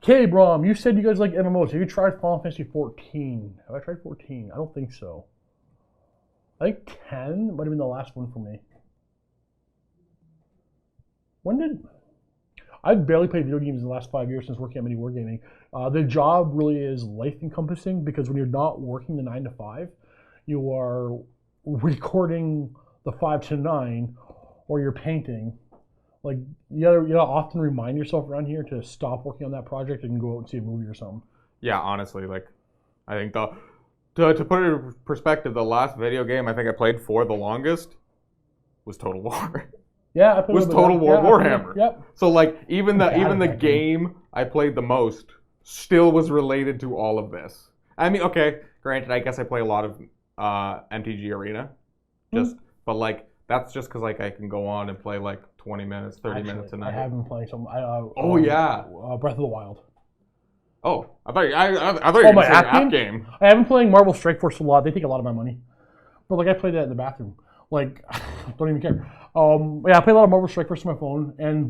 Okay, Brom. You said you guys like MMOs. Have you tried Final Fantasy 14? Have I tried 14? I don't think so. I think 10 might have been the last one for me. I've barely played video games in the last 5 years since working at MiniWarGaming. The job really is life encompassing because when you're not working the 9 to 5, you are recording the 5 to 9, or you're painting. Like you gotta often remind yourself around here to stop working on that project and go out and see a movie or something. Yeah, honestly, like I think to put it in perspective, the last video game I think I played for the longest was Total War. Yeah, I played Total War Warhammer. Yep. So like even the game I played the most still was related to all of this. I mean, okay, granted, I guess I play a lot of MTG Arena, but like that's just because like I can go on and play like 20 minutes, 30 minutes a night. I have been playing some. Breath of the Wild. Oh, I thought you were going to say app game. I have been playing Marvel Strike Force a lot. They take a lot of my money, but like I play that in the bathroom. Like, don't even care. I play a lot of Marvel Strike Force on my phone, and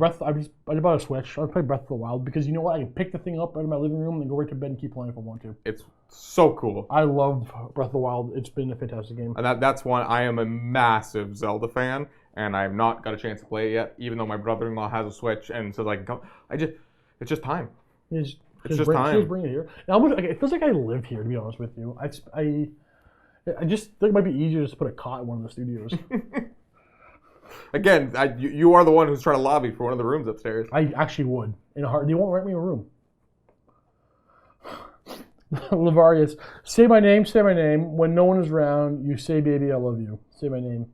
I bought a Switch. I play Breath of the Wild because you know what? I can pick the thing up out of my living room and go right to bed and keep playing if I want to. It's so cool. I love Breath of the Wild. It's been a fantastic game. And that's one. I am a massive Zelda fan, and I have not got a chance to play it yet, even though my brother-in-law has a Switch, and so like, it's just time. It's just time. Just bring it here. It feels like I live here, to be honest with you. I just think it might be easier just to put a cot in one of the studios. Again, you are the one who's trying to lobby for one of the rooms upstairs. I actually would. They won't rent me a room. Lavarius, say my name. When no one is around, you say, baby, I love you. Say my name.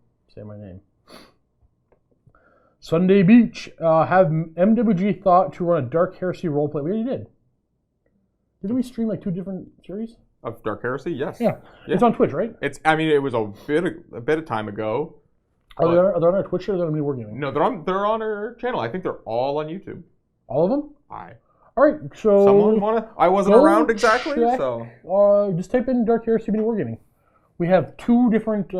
Sunday Beach, have MWG thought to run a Dark Heresy roleplay? We already did. Didn't we stream like 2 different series? Of Dark Heresy, yes. Yeah. It's on Twitch, right? It was a bit of time ago. Are they on our Twitch or are they on MiniWarGaming? No, they're on our channel. I think they're all on YouTube. All of them? Aye. All right, so someone wanna? I wasn't around exactly, so just type in Dark Heresy MiniWarGaming. We have 2 different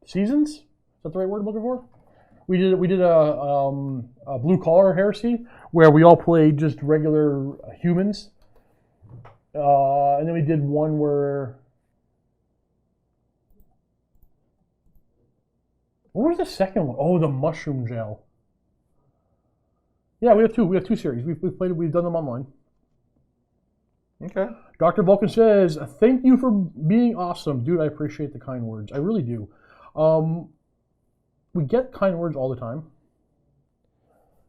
seasons. Is that the right word I'm looking for? We did a blue collar heresy where we all played just regular humans. And then we did one where... What was the second one? Oh, the mushroom gel. Yeah, we have 2. We have 2 series. We've done them online. Okay. Dr. Vulcan says, thank you for being awesome. Dude, I appreciate the kind words. I really do. We get kind words all the time.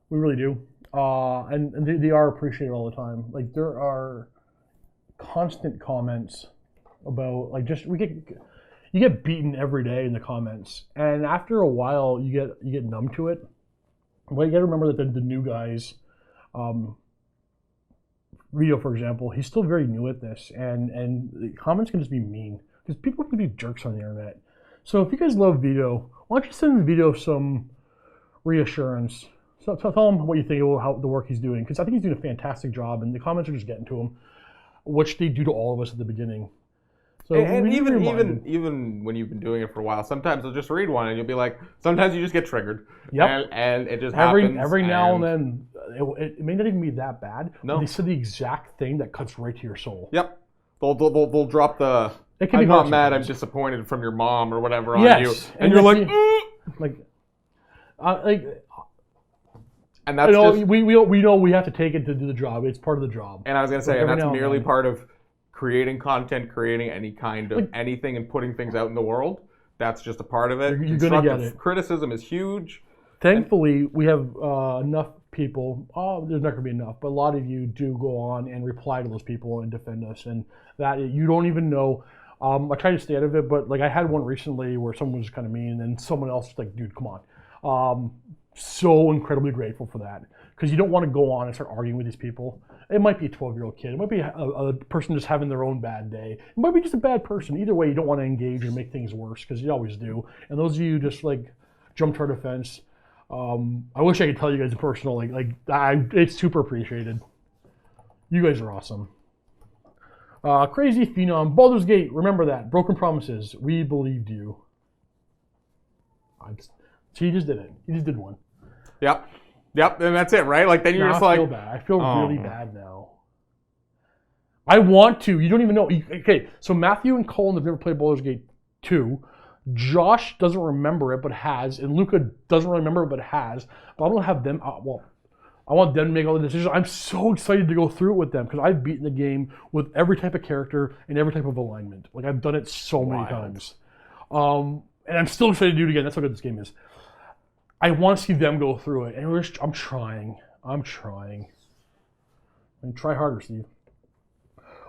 We really do. and they are appreciated all the time. Like there are constant comments about like just you get beaten every day in the comments, and after a while you get numb to it. But you got to remember that the new guys, Rio for example, he's still very new at this, and the comments can just be mean because people can be jerks on the internet. So if you guys love Vito, why don't you send Vito some reassurance? So tell him what you think about how the work he's doing, because I think he's doing a fantastic job, and the comments are just getting to him, which they do to all of us at the beginning. So and even when you've been doing it for a while, sometimes I'll just read one and you'll be like, sometimes you just get triggered. Yep. And it just happens. Every now and then, it may not even be that bad. No. But they said the exact thing that cuts right to your soul. Yep. They'll drop the, It can I'm be not hard mad, I'm sometimes. disappointed from your mom or whatever on Yes. you. And you're like, and that's just, we know we have to take it to do the job. It's part of the job. and I was going to say, But and every that's now and merely then- part of creating content, creating any kind of anything and putting things out in the world. That's just a part of it. You're gonna get Constructive it. criticism is huge. Thankfully, we have enough people. There's not going to be enough, but a lot of you do go on and reply to those people and defend us, and that you don't even know. I try to stay out of it, but like I had one recently where someone was kind of mean, and then someone else was like, "Dude, come on." So incredibly grateful for that, because you don't want to go on and start arguing with these people. It might be a 12-year-old kid. It might be a person just having their own bad day. It might be just a bad person. Either way, you don't want to engage and make things worse, because you always do. And those of you just like jump to our defense, I wish I could tell you guys in personal. It's super appreciated. You guys are awesome. Crazy Phenom, Baldur's Gate. Remember that. Broken Promises. We believed you. So you just did it. You just did one. Yep, and that's it, right? Like then you're Now just I like, feel bad. I feel really bad now. I want to. You don't even know. Okay, so Matthew and Colin have never played Baldur's Gate 2. Josh doesn't remember it, but has, and Luca doesn't remember it, but has. But I'm gonna have them. I want them to make all the decisions. I'm so excited to go through it with them because I've beaten the game with every type of character and every type of alignment. Like I've done it so many times, and I'm still excited to do it again. That's how good this game is. I want to see them go through it, and I'm trying. And try harder, Steve.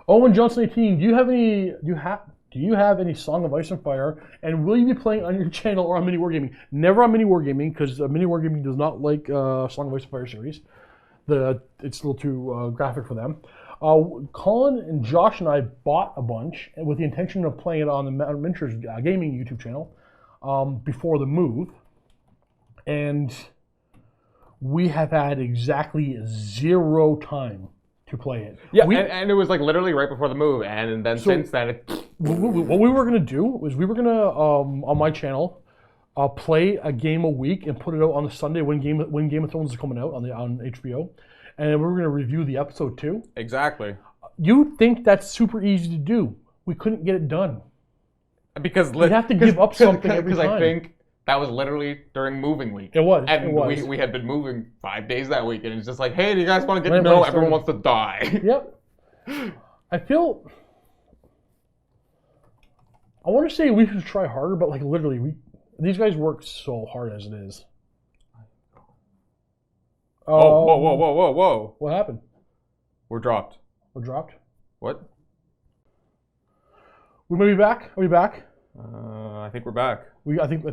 Owen Johnson 18. Do you have any Song of Ice and Fire? And will you be playing on your channel or on MiniWarGaming? Never on MiniWarGaming, because MiniWarGaming does not like Song of Ice and Fire series. It's a little too graphic for them. Colin and Josh and I bought a bunch with the intention of playing it on the Miniatures Gaming YouTube channel before the move. And we have had exactly 0 time to play it. yeah, and it was like literally right before the move, and then since then, what we were gonna do was we were gonna on my channel play a game a week and put it out on the Sunday when Game of Thrones is coming out on HBO, and we were gonna review the episode 2. Exactly. You think that's super easy to do? We couldn't get it done. Because we have to give up something every time. Because I think that was literally during moving week. It was. And it was. we had been moving 5 days that week, and it's just like, hey, do you guys want to get? No, everyone wants to die. Yep. I want to say we should try harder, but like literally, these guys work so hard as it is. Whoa. What happened? We're dropped. We're dropped? What? We may be back. Are we back? I think we're back. I think.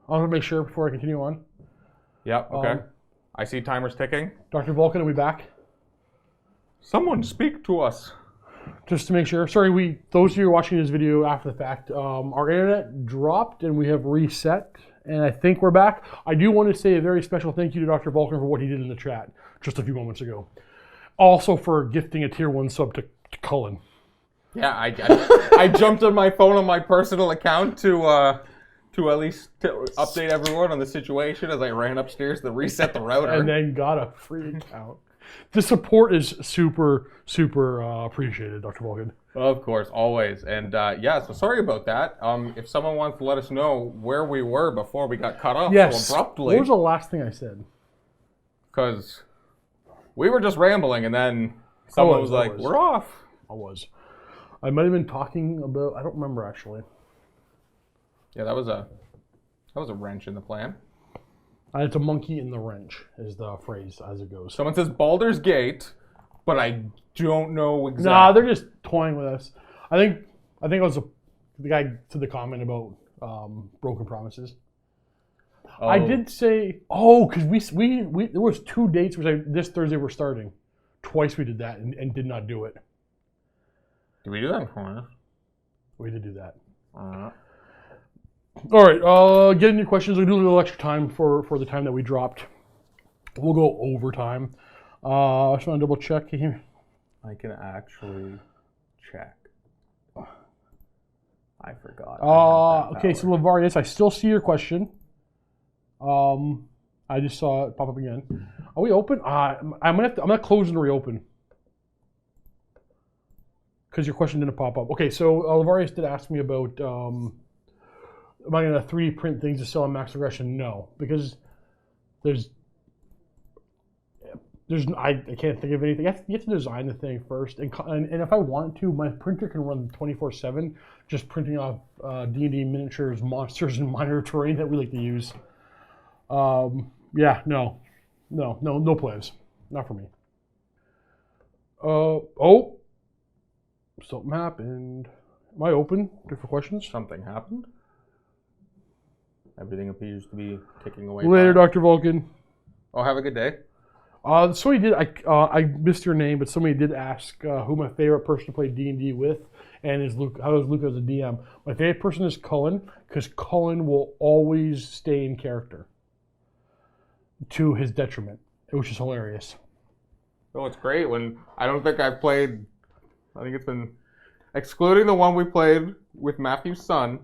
I want to make sure before I continue on. Yep. Okay. I see timers ticking. Dr. Vulcan, are we back? Someone speak to us. Just to make sure. Sorry, those of you who are watching this video after the fact, our internet dropped and we have reset, and I think we're back. I do want to say a very special thank you to Dr. Vulcan for what he did in the chat just a few moments ago. Also for gifting a tier 1 sub to Cullen. Yeah, I jumped on my phone on my personal account to at least update everyone on the situation as I ran upstairs to reset the router. And then got a free account. The support is super, super appreciated, Dr. Vulcan. Of course, always. And so sorry about that. If someone wants to let us know where we were before we got cut off so abruptly. What was the last thing I said? Because we were just rambling, and then someone was like, we're off. I might have been talking about, I don't remember actually. Yeah, that was a wrench in the plan. It's a monkey in the wrench is the phrase as it goes. Someone says Baldur's Gate, but I don't know exactly. Nah, they're just toying with us. I think it was the guy to the comment about broken promises. Oh. I did say, because we there was 2 dates which this Thursday we're starting. Twice we did that and did not do it. Did we do that before? We did do that. Uh-huh. All right, get into your questions. We'll do a little extra time for the time that we dropped. We'll go overtime. I just want to double check here. I can actually check. I forgot. Okay, so Lavarius, I still see your question. I just saw it pop up again. Are we open? I'm gonna close and reopen because your question didn't pop up. Okay, so Lavarius did ask me about am I gonna 3D print things to sell on Max Aggression? No, because there's I can't think of anything. You have to design the thing first, and if I want to, my printer can run 24/7, just printing off D&D miniatures, monsters, and minor terrain that we like to use. Yeah, no plans, not for me. Something happened. Am I open for questions? Something happened. Everything appears to be ticking away. Later, Dr. Vulcan. Oh, have a good day. Somebody did. I missed your name, but somebody did ask who my favorite person to play D&D with, and how is Luke as a DM? My favorite person is Cullen, because Cullen will always stay in character, to his detriment, which is hilarious. Oh, it's great when I don't think I've played. I think it's been excluding the one we played with Matthew's son.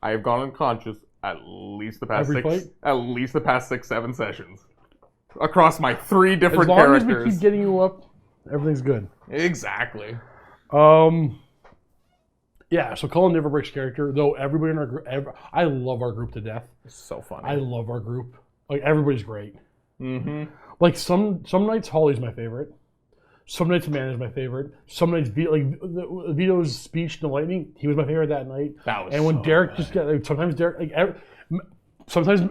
I have gone unconscious at least the past past 6-7 sessions. Across my 3 different characters. As long as we keep getting you up, everything's good. Exactly. Yeah, so Cullen never breaks character, though everybody in our group, I love our group to death. It's so funny. I love our group. Like, everybody's great. Mm-hmm. Like, some nights Holly's my favorite. Some nights Amanda's my favorite. Some nights, Vito's speech in the lightning, he was my favorite that night. That was and when so Derek good. Sometimes Derek, sometimes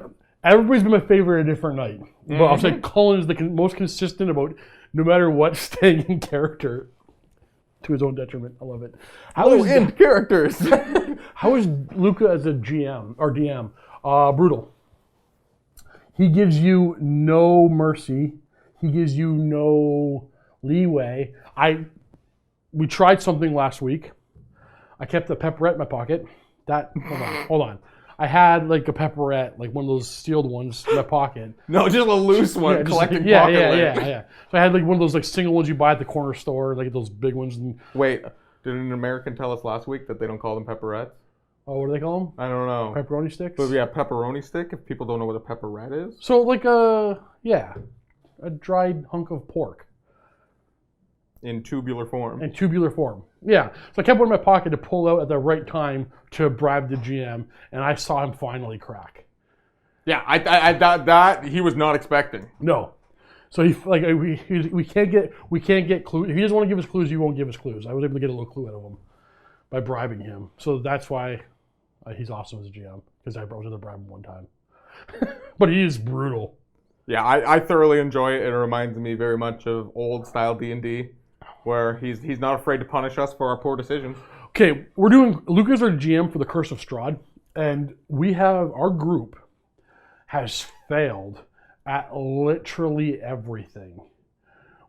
everybody's been my favorite a different night. But I'll say Cullen is the most consistent about, no matter what, staying in character to his own detriment. I love it. Characters. How is Luca as a GM or DM? Brutal. He gives you no mercy. He gives you no leeway. We tried something last week. I kept a pepperette in my pocket. Hold on. I had like a pepperette, like one of those sealed ones in my pocket. No, just a loose one, collecting pocket yeah. So I had like one of those like single ones you buy at the corner store, like those big ones. Wait, did an American tell us last week that they don't call them pepperettes? Oh, what do they call them? I don't know. Pepperoni sticks? But yeah, pepperoni stick, if people don't know what a pepperette is. So like a dried hunk of pork. In tubular form. Yeah. So I kept one in my pocket to pull out at the right time to bribe the GM, and I saw him finally crack. Yeah, that he was not expecting. No. So we can't get clues. If he doesn't want to give us clues, he won't give us clues. I was able to get a little clue out of him by bribing him. So that's why he's awesome as a GM, because I was able to bribe him one time. But he is brutal. Yeah, I thoroughly enjoy it. It reminds me very much of old style D&D, where he's not afraid to punish us for our poor decisions. Okay, we're doing Lucas our GM for the Curse of Strahd, and our group has failed at literally everything.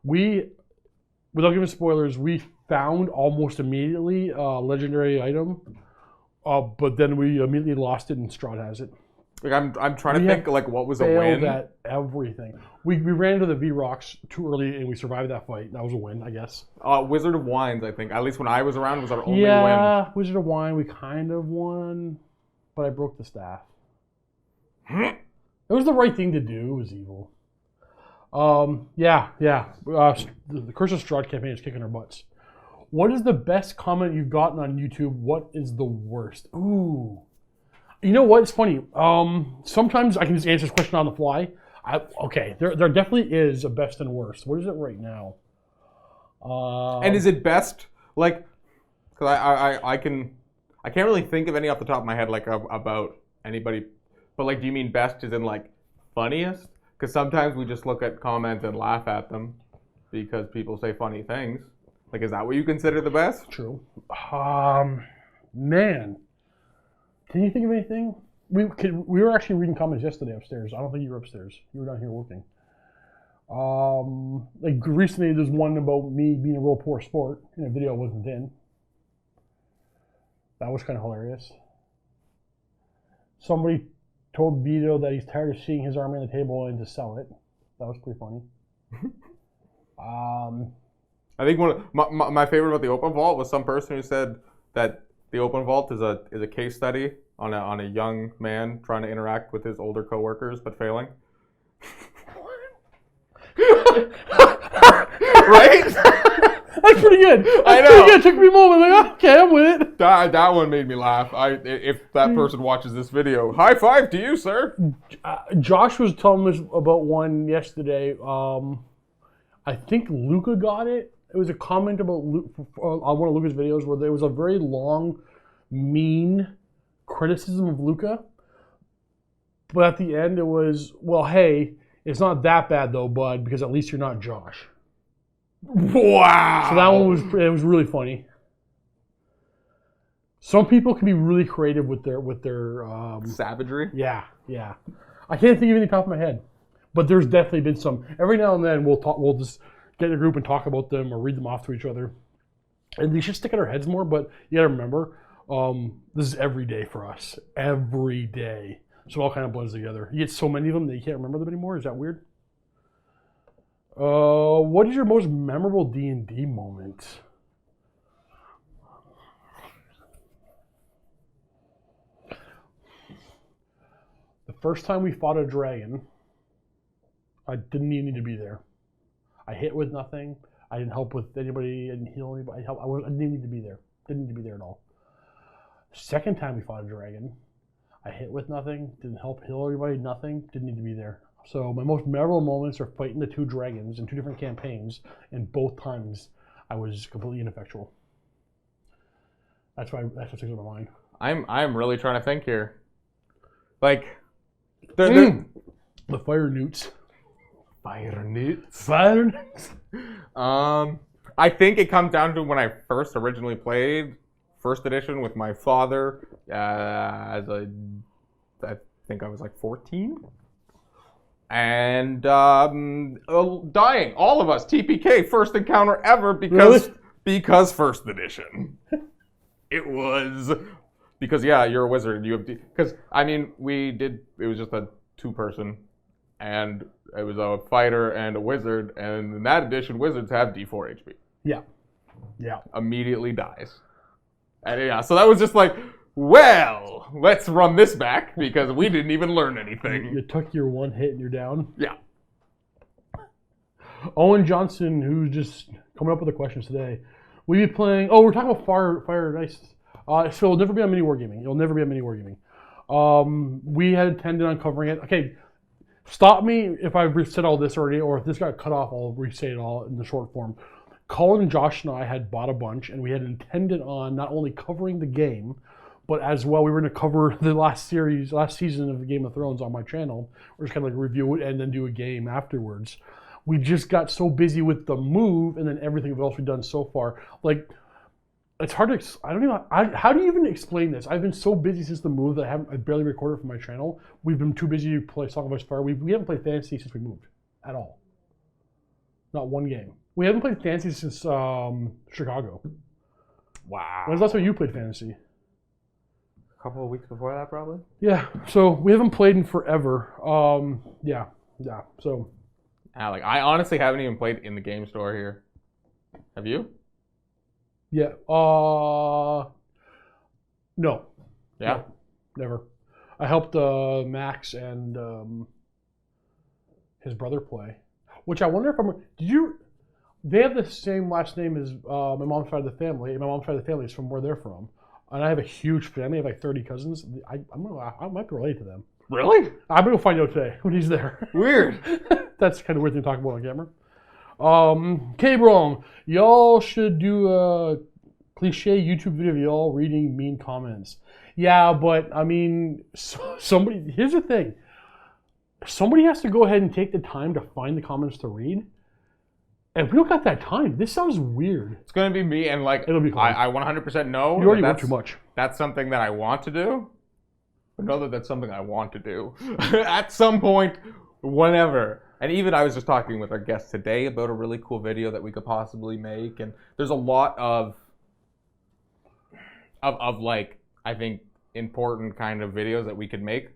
Without giving spoilers, we found almost immediately a legendary item, but then we immediately lost it, and Strahd has it. Like I'm trying to think like what was a win. Failed at everything. We ran into the V-Rocks too early and we survived that fight. That was a win, I guess. Wizard of Wines, I think. At least when I was around, was our only win. Yeah, Wizard of Wine, we kind of won, but I broke the staff. It was the right thing to do. It was evil. Yeah. The Curse of Strahd campaign is kicking our butts. What is the best comment you've gotten on YouTube? What is the worst? Ooh. You know what? It's funny. Sometimes I can just answer this question on the fly. There definitely is a best and worst. What is it right now? And is it best? Like, because I can't really think of any off the top of my head like about anybody. But like, do you mean best as in like funniest, because sometimes we just look at comments and laugh at them because people say funny things. Like, is that what you consider the best? True. Man, can you think of anything? We were actually reading comments yesterday upstairs. I don't think you were upstairs. You were down here working. Like recently, there's one about me being a real poor sport in a video I wasn't in. That was kind of hilarious. Somebody told Vito that he's tired of seeing his army on the table and to sell it. That was pretty funny. I think one of my favorite about the open vault was some person who said that the open vault is a case study on a young man trying to interact with his older coworkers but failing. Right? That's pretty good. I know. Pretty good. It took me a moment. Like, okay, I'm with it. That one made me laugh. If that person watches this video, high five to you, sir. Josh was telling us about one yesterday. I think Luca got it. It was a comment about on one of Luca's videos where there was a very long, mean criticism of Luca. But at the end, it was, well, hey, it's not that bad though, bud, because at least you're not Josh. Wow. So that one was really funny. Some people can be really creative with their savagery. Yeah. I can't think of any top of my head, but there's definitely been some. Every now and then we'll just get in a group and talk about them or read them off to each other, and they should stick in our heads more. But you gotta remember, this is every day for us. Every day, so it all kind of blends together. You get so many of them that you can't remember them anymore. Is that weird? What is your most memorable D&D moment? The first time we fought a dragon, I didn't even need to be there. I hit with nothing. I didn't help with anybody. I didn't heal anybody. I didn't need to be there. Didn't need to be there at all. Second time we fought a dragon, I hit with nothing. Didn't help heal anybody. Nothing. Didn't need to be there. So my most memorable moments are fighting the two dragons in two different campaigns, and both times I was completely ineffectual. That's what sticks in my mind. I'm really trying to think here. Like, the fire newts. Fire newts. Fire newts. I think it comes down to when I first originally played first edition with my father. I think I was like 14. And dying, all of us, TPK, first encounter ever because first edition. It was because you're a wizard. You have because it was just a 2-person, and it was a fighter and a wizard, and in that edition, wizards have D4 HP. Yeah. Immediately dies, and so that was just like, well, let's run this back because we didn't even learn anything. You took your one hit and you're down. Yeah. Owen Johnson, who's just coming up with the questions today. We're talking about Fire Dice. So it'll never be on MiniWarGaming. It'll never be on MiniWarGaming. We had intended on covering it. Okay, stop me if I've said all this already, or if this got cut off, I'll re-say it all in the short form. Colin and Josh and I had bought a bunch, and we had intended on not only covering the game, but as well, we were going to cover the last season of the Game of Thrones on my channel. We're just kind of like review it and then do a game afterwards. We just got so busy with the move and then everything else we've done so far. Like, it's hard to, how do you even explain this? I've been so busy since the move that I barely recorded for my channel. We've been too busy to play Song of Ice and Fire. We haven't played Fantasy since we moved at all. Not one game. We haven't played Fantasy since Chicago. Wow. When's the last time you played Fantasy? Couple of weeks before that, probably. Yeah, so we haven't played in forever. So. Like, I honestly haven't even played in the game store here. Have you? Yeah. No. Yeah. No, never. I helped Max and his brother play, which I wonder if they have the same last name as my mom's side of the family. And my mom's side of the family is from where they're from. And I have a huge family. I have like 30 cousins. I might be related to them. Really? I'm going to find out today when he's there. Weird. That's kind of weird thing to talk about on camera. K-Brom, y'all should do a cliche YouTube video of y'all reading mean comments. Yeah, but I mean, here's the thing. somebody has to go ahead and take the time to find the comments to read. And if we don't got that time, this sounds weird. It's going to be me, and like, it'll be fun. I 100% know you already work too much. That's something that I want to do. But know that that's something I want to do at some point, whenever. And even I was just talking with our guest today about a really cool video that we could possibly make. And there's a lot of like, I think, important kind of videos that we could make.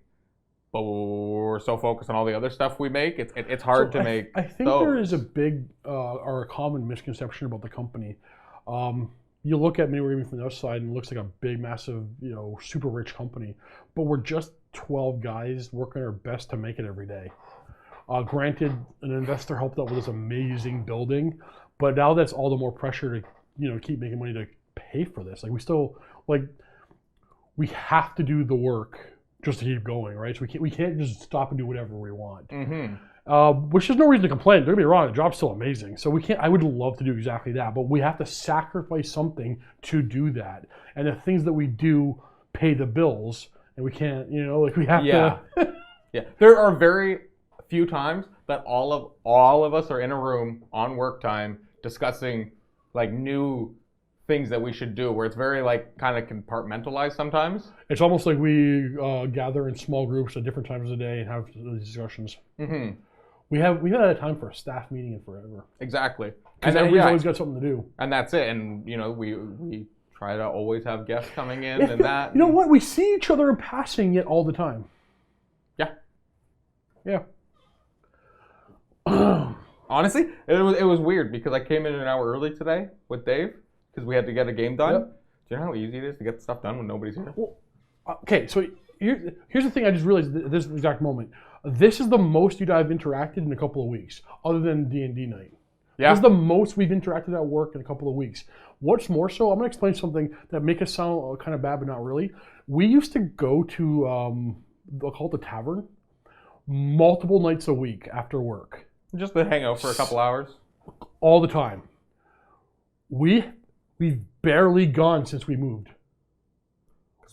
But we're so focused on all the other stuff we make, it's hard to make. I think those. there is a big or a common misconception about the company. You look at MiniWarGaming from the outside and it looks like a big, massive, super rich company. But we're just 12 guys working our best to make it every day. Granted, an investor helped out with this amazing building, but now that's all the more pressure to keep making money to pay for this. Like we have to do the work just to keep going, right? So we can't just stop and do whatever we want. Which there's no reason to complain. Don't get me wrong, the job's still amazing. So we can't. I would love to do exactly that, but we have to sacrifice something to do that. And the things that we do pay the bills, and we can't. We have to. Yeah. There are very few times that all of us are in a room on work time discussing like new things that we should do, where it's very like kind of compartmentalized sometimes. It's almost like we gather in small groups at different times of the day and have these discussions. We haven't had time for a staff meeting in forever. Exactly. Because everybody's always got something to do. And that's it. And we try to always have guests coming in and that. You know what? We see each other in passing yet all the time. Yeah. Honestly, it was weird because I came in an hour early today with Dave because we had to get a game done. Yep. Do you know how easy it is to get stuff done when nobody's here? Well, okay, so here's the thing I just realized at this exact moment. This is the most I've interacted in a couple of weeks, other than D&D night. Yeah. This is the most we've interacted at work in a couple of weeks. What's more so, I'm going to explain something that make us sound kind of bad, but not really. We used to go to, they'll call it the tavern, multiple nights a week after work. Just to hang out for a couple hours? All the time. We've barely gone since we moved.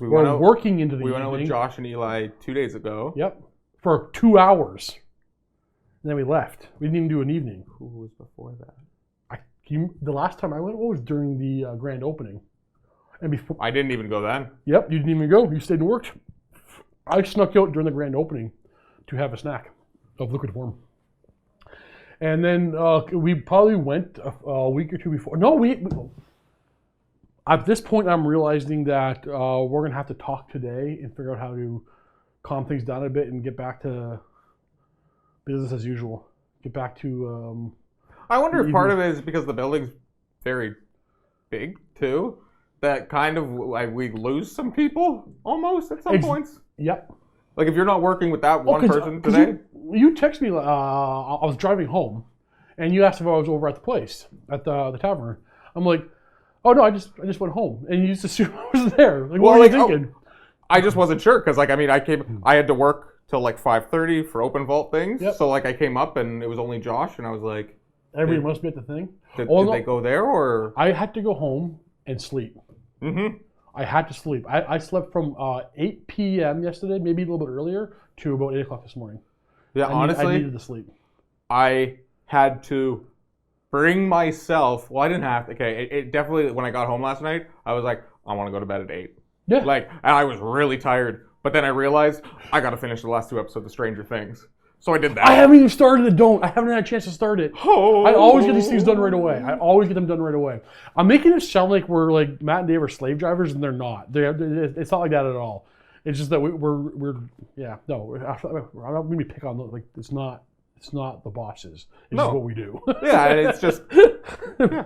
We're working into the evening. We went out with Josh and Eli 2 days ago. Yep. For 2 hours. And then we left. We didn't even do an evening. Who was before that? The last time I went was during the grand opening. And before I didn't even go then. Yep, you didn't even go. You stayed and worked. I snuck out during the grand opening to have a snack of liquid form. And then we probably went a week or two before. No, at this point, I'm realizing that we're going to have to talk today and figure out how to calm things down a bit and get back to business as usual. Get back to... I wonder if part of it is because the building's very big, too. That kind of, like, we lose some people, almost, at some points. Yep. Like, if you're not working with that one person today... You texted me, I was driving home, and you asked if I was over at the place, at the tavern. I'm like, oh, no, I just went home. And you just assumed I was there. Like, what were you thinking? I just wasn't sure, because, like, I mean, I had to work till, like, 5:30 for open vault things. Yep. So, like, I came up, and it was only Josh, and I was like... Everybody must be at the thing? Did they go there, or...? I had to go home and sleep. I had to sleep. I slept from 8 p.m. yesterday, maybe a little bit earlier, to about 8 o'clock this morning. Yeah, honestly, I needed to sleep. I had to bring myself. Well, I didn't have to. Okay, it definitely. When I got home last night, I was like, I want to go to bed at 8. Yeah. Like, and I was really tired. But then I realized I got to finish the last 2 episodes of Stranger Things. So I did that. I haven't even started it. I haven't had a chance to start it. Oh. I always get these things done right away. I always get them done right away. I'm making it sound like we're like Matt and Dave are slave drivers, and they're not. It's not like that at all. It's just that we're yeah, no, I'm not going to pick on, like, it's not the bosses. It's just what we do. Yeah, and it's just, yeah.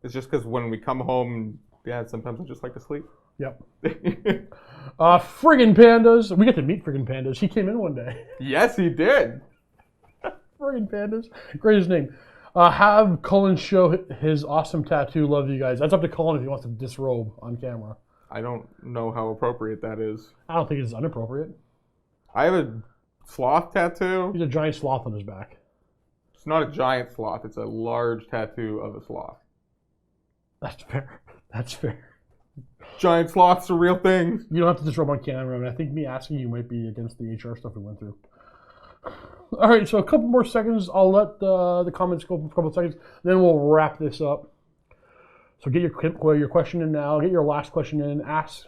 It's just because when we come home, yeah, sometimes I just like to sleep. Yep. Friggin' pandas. We got to meet Friggin' pandas. He came in one day. Yes, he did. Friggin' pandas. Greatest name. Have Cullen show his awesome tattoo. Love you guys. That's up to Cullen if he wants to disrobe on camera. I don't know how appropriate that is. I don't think it's inappropriate. I have a sloth tattoo. He's a giant sloth on his back. It's not a giant sloth. It's a large tattoo of a sloth. That's fair. That's fair. Giant sloths are real things. You don't have to disrupt on camera. I mean, I think me asking you might be against the HR stuff we went through. All right, so a couple more seconds. I'll let the comments go for a couple of seconds. Then we'll wrap this up. So get your question in now. Get your last question in. Ask.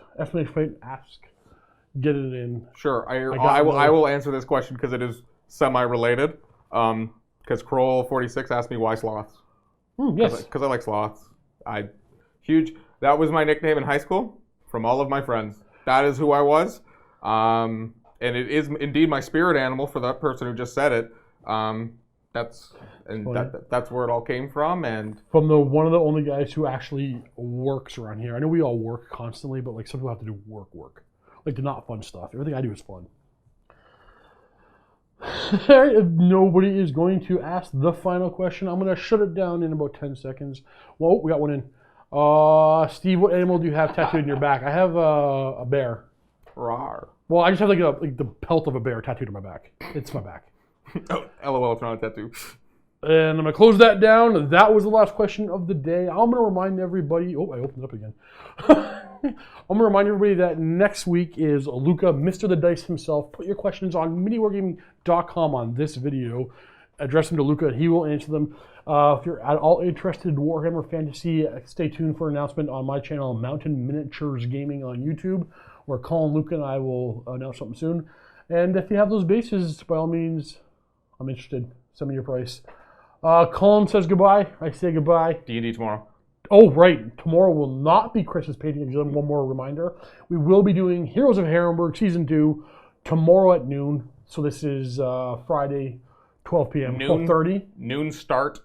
Get it in. Sure. I will answer this question because it is semi-related. Because Kroll46 asked me why sloths. Yes. Because I like sloths. That was my nickname in high school from all of my friends. That is who I was. And it is indeed my spirit animal for that person who just said it. That's where it all came from. And from one of the only guys who actually works around here. I know we all work constantly, but like some people have to do work. Like the not fun stuff. Everything I do is fun. If nobody is going to ask the final question, I'm going to shut it down in about 10 seconds. Whoa, we got one in. Steve, what animal do you have tattooed in your back? I have a bear. Rawr. Well, I just have like the pelt of a bear tattooed on my back. It's my back. Oh, LOL, it's not a tattoo. And I'm going to close that down. That was the last question of the day. I'm going to remind everybody. Oh, I opened it up again. I'm going to remind everybody that next week is Luca, Mr. the Dice himself. Put your questions on MiniWarGaming.com on this video. Address them to Luca, and he will answer them. If you're at all interested in Warhammer Fantasy, stay tuned for an announcement on my channel, Mountain Miniatures Gaming on YouTube, where Colin, Luca, and I will announce something soon. And if you have those bases, by all means, I'm interested. Send me your price. Colin says goodbye. I say goodbye. D&D tomorrow. Oh, right. Tomorrow will not be Chris's painting. One more reminder. We will be doing Heroes of Herrenberg Season 2 tomorrow at noon. So this is Friday, 12 p.m. 12:30. Noon start.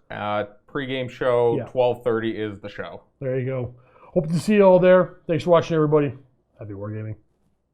Pre-game show. Yeah. 12:30 is the show. There you go. Hope to see you all there. Thanks for watching, everybody. Happy wargaming.